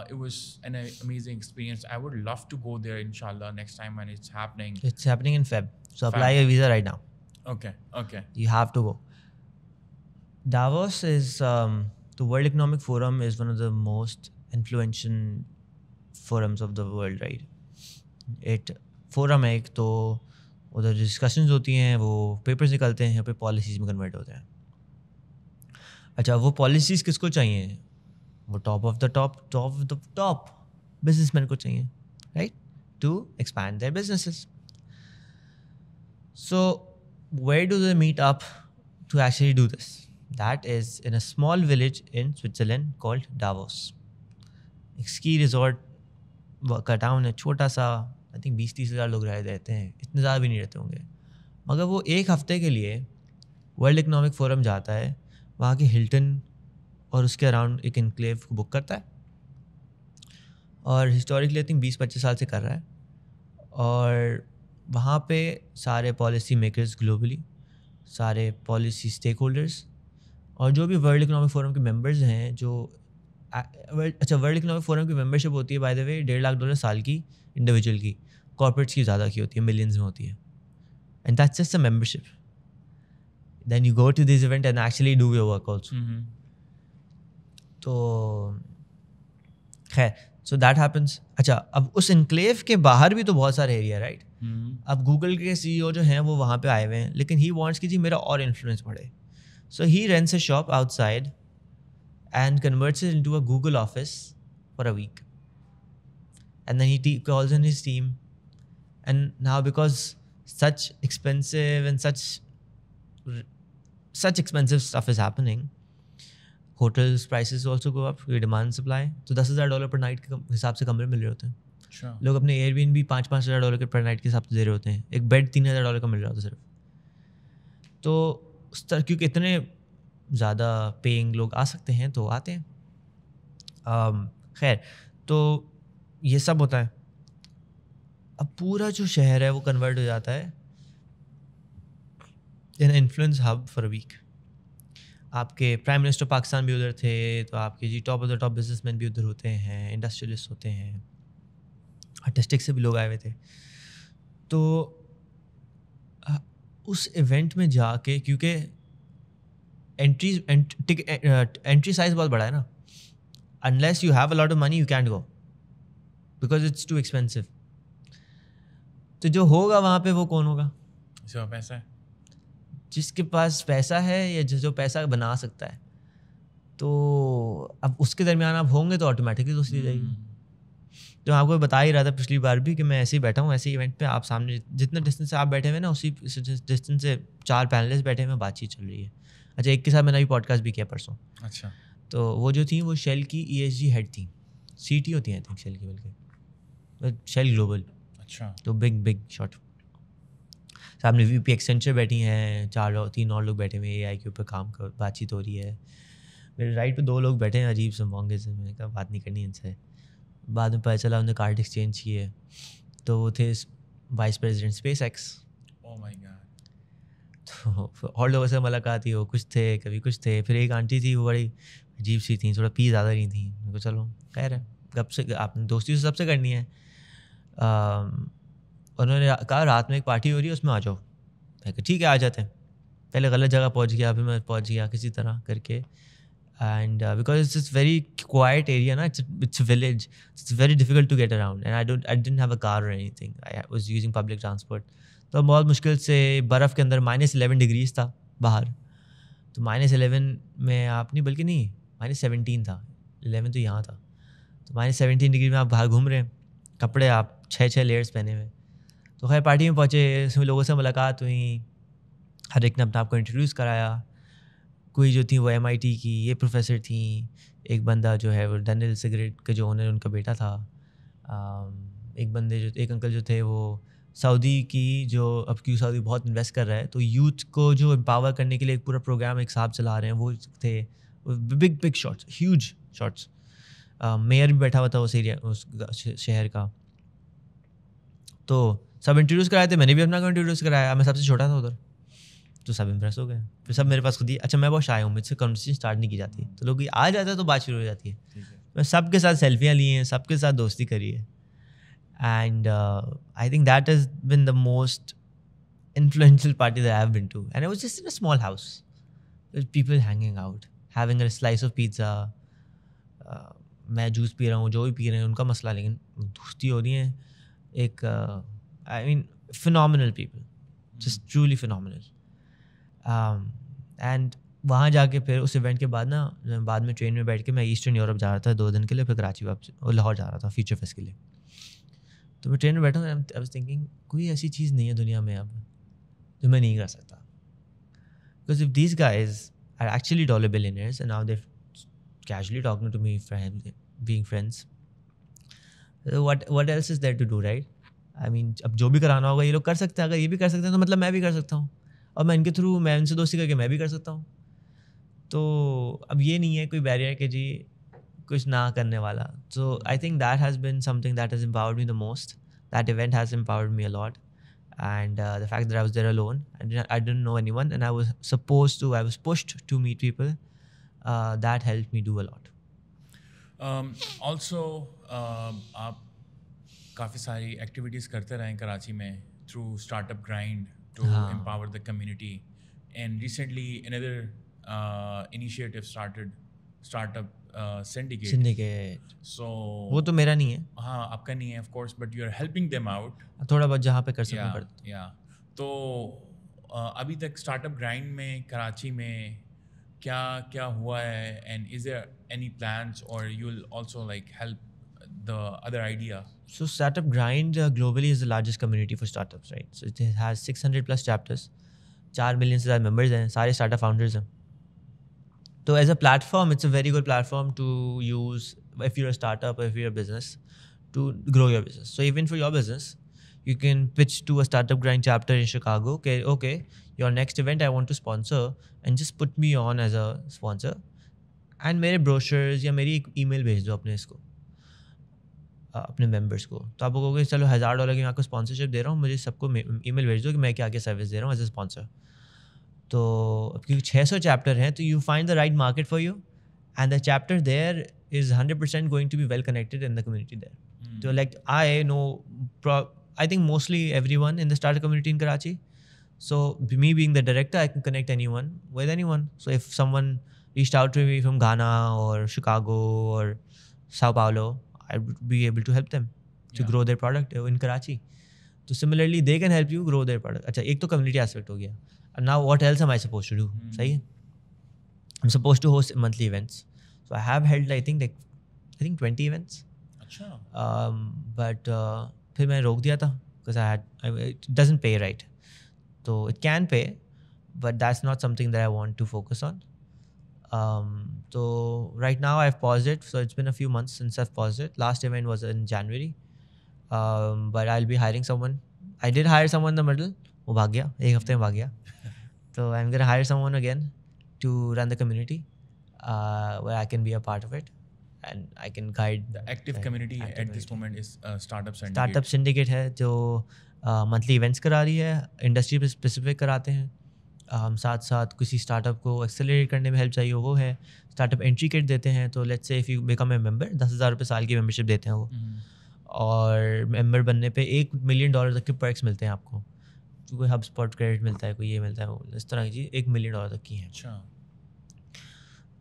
[SPEAKER 2] it was an amazing experience. I would love to go there inshallah next time when it's happening.
[SPEAKER 1] It's happening in Feb, so apply your visa right now.
[SPEAKER 2] Okay.
[SPEAKER 1] You have to go. Davos is the World Economic Forum is one of the most influential forums of the world, right? It forum ہے ایک, تو ادھر ڈسکشنز ہوتی ہیں, وہ پیپرز نکلتے ہیں, پھر پالیسیز میں کنورٹ ہوتے ہیں. اچھا, وہ پالیسیز کس کو چاہیے؟ وہ top of the top businessman کو چاہیے, right, to expand their businesses. So where do they meet up to actually do this? That is in a small village in Switzerland called Davos. ایک اسکی ریزورٹ کا ٹاؤن ہے, چھوٹا سا, آئی تھنک 20-30 ہزار لوگ رہتے ہیں, اتنے زیادہ بھی نہیں رہتے ہوں گے. مگر وہ ایک ہفتے کے لیے ورلڈ اکنامک فورم جاتا ہے, وہاں کے ہلٹن اور اس کے اراؤنڈ ایک انکلیو کو بک کرتا ہے, اور ہسٹوریکلی آئی تھنک 20-25 سال سے کر رہا ہے. اور وہاں پہ سارے پالیسی میکرز گلوبلی, سارے پالیسی اسٹیک ہولڈرس, اور جو بھی ورلڈ اکنامک فورم کے ممبرز ہیں, جو اچھا ورلڈ اکنامک فورم کی ممبرشپ ہوتی ہے بائی دا وے $1.5 سال کی انڈیویجول کی, کارپوریٹس کی زیادہ کی ہوتی ہے, ملینز میں ہوتی ہے, and that's just a membership. Then you go to this event and actually do your work also. تو خیر, سو دیٹ ہیپنس. اچھا, اب اس انکلیو کے باہر بھی تو بہت سارے ایریا, رائٹ. اب گوگل کے CEO جو ہیں وہ وہاں پہ آئے ہوئے ہیں, لیکن ہی وانٹس کہ جی میرا اور انفلوئنس بڑھے. So he rents a shop outside and converts it into a Google office for a week, and then he calls in his team. And now because such expensive and such expensive stuff is happening, hotels prices also go up, demand supply. تو $10,000 پر نائٹ کے حساب سے کمرے مل رہے ہوتے ہیں. لوگ اپنے ایئر بی این بی $5,000 کے پر نائٹ کے حساب سے دے رہے ہوتے ہیں, ایک بیڈ $3,000 کا مل رہا ہوتا ہے صرف. تو اس طرح کیونکہ اتنے زیادہ پیئنگ لوگ آ سکتے ہیں تو آتے ہیں. خیر, تو یہ سب ہوتا ہے. اب پورا جو شہر ہے وہ کنورٹ ہو جاتا ہے in influence hub for a week. آپ کے پرائم منسٹر پاکستان بھی ادھر تھے, تو آپ کے جی top of the top businessman بھی ادھر ہوتے ہیں, انڈسٹریلسٹ ہوتے ہیں, آرٹسٹک سے بھی لوگ آئے ہوئے تھے. تو اس ایونٹ میں جا کے, کیونکہ انٹری سائز بہت بڑا ہے نا, unless you have a lot of money you can't go because it's too expensive. تو جو ہوگا وہاں پہ وہ کون ہوگا؟
[SPEAKER 2] جو پیسہ ہے,
[SPEAKER 1] جس کے پاس پیسہ ہے یا جو پیسہ بنا سکتا ہے. تو اب اس کے درمیان آپ ہوں گے تو آٹومیٹکلی دوستی دی جائے گی. تو آپ کو بتا ہی رہا تھا پچھلی بار بھی کہ میں ایسے ہی بیٹھا ہوں, ایسے ایونٹ پہ آپ سامنے جتنے ڈسٹینس سے آپ بیٹھے ہوئے نا, اسی ڈسٹینس سے 4 پینلسٹ بیٹھے ہوئے, بات چیت چل رہی ہے. اچھا, ایک کے ساتھ میں نے ابھی پوڈ کاسٹ بھی کیا پرسوں.
[SPEAKER 2] اچھا,
[SPEAKER 1] تو وہ جو تھیں وہ شیل کی ESG ہیڈ تھیں, CT ہوتی ہیں شیل کی, بلکہ شیل گلوبل.
[SPEAKER 2] اچھا,
[SPEAKER 1] تو بگ شاٹ. سامنے VP ایکسینچر بیٹھی ہیں, 3 اور لوگ بیٹھے ہوئے ہیں, AI کے اوپر کام کر, بات چیت ہو رہی ہے. میرے رائٹ پہ 2 لوگ بیٹھے ہیں عجیب سے مونگے سے, میں نے کہا بات نہیں کرنی ان سے. بعد میں پتہ چلا انہوں نے کارڈ ایکسچینج کیے, تو وہ تھے وائس پریزیڈنٹ اسپیس ایکس. تو اور لوگوں سے ملاقات ہی, وہ کچھ تھے کبھی کچھ تھے. پھر ایک آنٹی تھی, وہ بڑی عجیب سی تھیں, تھوڑا پی زیادہ نہیں تھیں. میں کو چلو خیر ہے, گپ سے آپ نے دوستی سے سب سے کرنی ہے. انہوں نے کہا رات میں ایک پارٹی ہو رہی ہے, اس میں آ جاؤ. میں کہا ٹھیک ہے آ جاتے ہیں. پہلے غلط جگہ پہنچ گیا, پھر میں پہنچ گیا کسی طرح کر کے. And because it's this very quiet area, na, it's a village. It's very difficult to get around, and I didn't have a car or anything. I was using public transport. تو بہت مشکل سے برف کے اندر -11 ڈگریز تھا باہر. تو -11 میں آپ نہیں، بلکہ نہیں -17 تھا، 11 تو یہاں تھا. تو -17 ڈگری میں آپ باہر گھوم رہے ہیں، کپڑے آپ 6 لیئرس پہنے ہوئے. تو خیر پارٹی میں پہنچے، اس میں لوگوں سے ملاقات ہوئی، ہر ایک نے اپنا آپ کو انٹروڈیوس کرایا. کوئی جو تھی وہ MIT کی یہ پروفیسر تھیں، ایک بندہ جو ہے وہ ڈنل سگریٹ کے جو اونر ان کا بیٹا تھا، ایک انکل جو تھے وہ سعودی کی، جو اب کیوں سعودی بہت انویسٹ کر رہا ہے، تو یوتھ کو جو امپاور کرنے کے لیے ایک پورا پروگرام ایک صاحب چلا رہے ہیں، وہ تھے. Big shots, huge shots. Mayor بھی بیٹھا ہوا تھا اس ایریا، اس شہر کا. تو سب انٹروڈیوس کرائے تھے، میں نے بھی اپنا کو انٹروڈیوس کرایا. میں سب سے چھوٹا تھا ادھر، تو سب امپریس ہو گئے. پھر سب میرے پاس خود ہی، اچھا میں بہت شائع ہوں، مجھ سے کنورسیشن اسٹارٹ نہیں کی جاتی، تو لوگ آ جاتا ہے تو بات شروع ہو جاتی ہے. میں سب کے ساتھ سیلفیاں لی ہیں، سب کے ساتھ دوستی کری ہے. And I think that has been the most influential party that I have been to. And it was just in a small house with people hanging out, having a slice of pizza. میں جوس پی رہا ہوں، جو بھی پی رہے ہیں ان کا مسئلہ، لیکن دوستی ہو رہی ہے. ایک I mean phenomenal people, just truly phenomenal. And وہاں جا کے پھر اس ایونٹ کے بعد بعد میں ٹرین میں بیٹھ کے میں ایسٹرن یورپ جا رہا تھا 2 دن کے لیے، پھر کراچی واپس اور لاہور جا رہا تھا فیوچر فیسٹ کے لیے. تو میں ٹرین میں بیٹھا ہوں، آئی واز تھنکنگ کوئی ایسی چیز نہیں ہے دنیا میں اب جو میں نہیں کر سکتا. Because of these guys are actually dollar billionaires and now they casually talking to me, being friends, what else is there to do, right? I mean اب جو بھی کرانا ہوگا یہ لوگ کر سکتے ہیں، اگر یہ بھی کر سکتے ہیں تو مطلب میں بھی کر سکتا ہوں، اور میں ان کے تھرو میں ان سے دوستی کر کے میں بھی کر سکتا ہوں. تو اب یہ نہیں ہے کوئی بیریئر کہ جی کچھ نہ کرنے والا. So I think that has been something that has empowered me the most. That event has empowered me a lot. And the fact that I was there alone, I didn't know anyone, and I was pushed to meet people. That helped me do a lot.
[SPEAKER 2] Also, آپ کافی ساری ایکٹیویٹیز کرتے رہے کراچی میں through startup grind to empower the community. And recently another initiative startup
[SPEAKER 1] syndicate.
[SPEAKER 2] So
[SPEAKER 1] وہ تو میرا نہیں ہے.
[SPEAKER 2] ہاں آپ کا نہیں ہے of course, but you are helping them out
[SPEAKER 1] تھوڑا بہت جہاں پہ کر سکوں پڑتا.
[SPEAKER 2] Yeah. تو ابھی تک اسٹارٹ اپ گرائنڈ میں کراچی میں کیا ہوا ہے, and is there any plans or you will also like help the other idea?
[SPEAKER 1] So Startup Grind globally is the largest community for startups, right? So it has 600 plus chapters, 4 million سے زیادہ members ہیں, سارے startup founders ہیں. So as a platform, it's a very good platform to use if you're a startup or if you're a business to grow your business. So even for your business, you can pitch to a Startup Grind chapter in Chicago. Okay, your next event I want to sponsor, and just put me on as a sponsor. And میرے brochures یا میری ایک ای میل بھیج دو اپنے اس کو اپنے ممبرس کو. تو آپ کو گے چلو $1000 کی میں آپ کو اسپانسرشپ دے رہا ہوں, مجھے سب کو ای میل بھیج دو کہ میں کیا کیا سروس دے رہا ہوں ایز اے اسپانسر. تو کیونکہ 600 چیپٹر ہیں تو you find the right market for you, and the chapter there is 100% going to be well connected in the community there. تو like I know I think mostly everyone in the startup community in Karachi. So me being the director, I can connect anyone with anyone. So if someone reached out to me from Ghana or Chicago or Sao Paulo, I would be able to help them to grow their product in Karachi. So similarly, they can help you grow their product. Acha, ek to community aspect ho gaya. And now what else am I supposed to do? Sahi hai? I'm supposed to host monthly events. So I have held I think 20 events. Acha. But پھر میں روک دیا تھا because it doesn't pay right. So it can pay, but that's not something that I want to focus on. So right now I've paused it. So it's been a few months since I've paused it. Last event was in January. But I'll be hiring someone. I did hire someone in the middle. وہ بھاگ گیا, ایک ہفتے میں بھاگ گیا. So I'm going to hire someone again to run the community where I can be a part of it. And I can guide
[SPEAKER 2] the active community at this moment is Startup Syndicate.
[SPEAKER 1] Startup Syndicate ہے جو monthly events کرا رہی ہے, انڈسٹری پہ اسپیسیفک کراتے ہیں. ساتھ ساتھ کسی اسٹارٹ اپ کو ایکسلریٹ کرنے میں ہیلپ چاہیے وہ ہے, اسٹارٹ اپ انٹری کٹ دیتے ہیں. تو let's say if you become a member, $10,000 سال کی ممبرشپ دیتے ہیں وہ, اور ممبر بننے پہ $1 million تک کے پرکس ملتے ہیں آپ کو. کوئی ہب اسپاٹ کریڈٹ ملتا ہے, کوئی یہ ملتا ہے, وہ اس طرح کی چیز $1 million تک کی ہیں.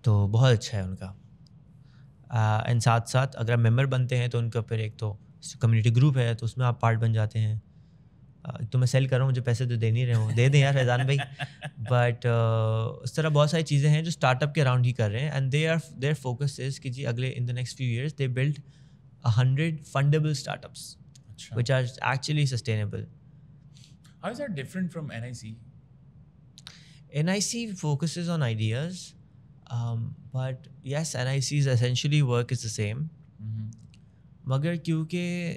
[SPEAKER 1] تو بہت اچھا ہے ان کا. اینڈ ساتھ ساتھ اگر آپ ممبر بنتے ہیں تو ان کا پھر ایک تو کمیونٹی گروپ ہے تو اس میں آپ پارٹ بن جاتے ہیں. ایک تو میں سیل کر رہا ہوں, مجھے پیسے تو دے نہیں رہے ہوں, دے دیں یار فیضان بھائی. بٹ اس طرح بہت ساری چیزیں ہیں جو اسٹارٹ اپ کے اراؤنڈ ہی کر رہے ہیں. اینڈ دیئر فوکس از کہ جی اگلے in the next few years they build 100 fundable startups which are actually sustainable.
[SPEAKER 2] How is that different from NIC?
[SPEAKER 1] NIC focuses on ideas, but yes, NIC's essentially work is the same. مگر کیونکہ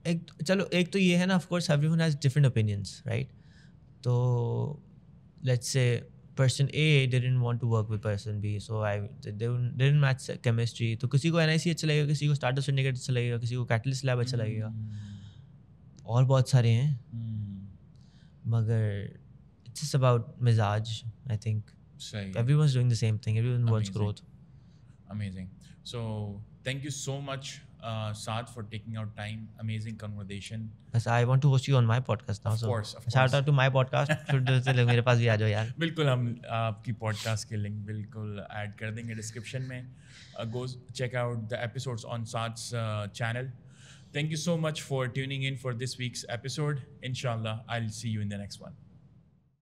[SPEAKER 1] ایک تو یہ ہے نا, of course every one has different opinions right. تو لیٹس سے person A didn't want to work with person B, so they didn't match chemistry. تو کسی کو NIC اچھا لگے گا, کسی کو اسٹارٹ اپ سنڈیکیٹ اچھا لگے گا, کسی کو کیٹلسٹ لیب اچھا لگے گا, اور بہت سارے ہیں. مگر it's just about مزاج. I think everyone's doing the same thing, everyone wants growth.
[SPEAKER 2] Amazing. So thank you so much Saad for taking out time. Amazing conversation.
[SPEAKER 1] Yes, I want to host you on my podcast now.
[SPEAKER 2] Of course.
[SPEAKER 1] Shout out to my podcast. پھر میرے پاس بھی آ جاؤ یار.
[SPEAKER 2] بالکل, ہم آپ کی پوڈ کاسٹ کے لنک بالکل ایڈ کر دیں گے ڈسکرپشن میں. Go check out the episodes on Saad's channel. Thank you so much for tuning in for this week's episode. Inshallah, I'll see you in the next one.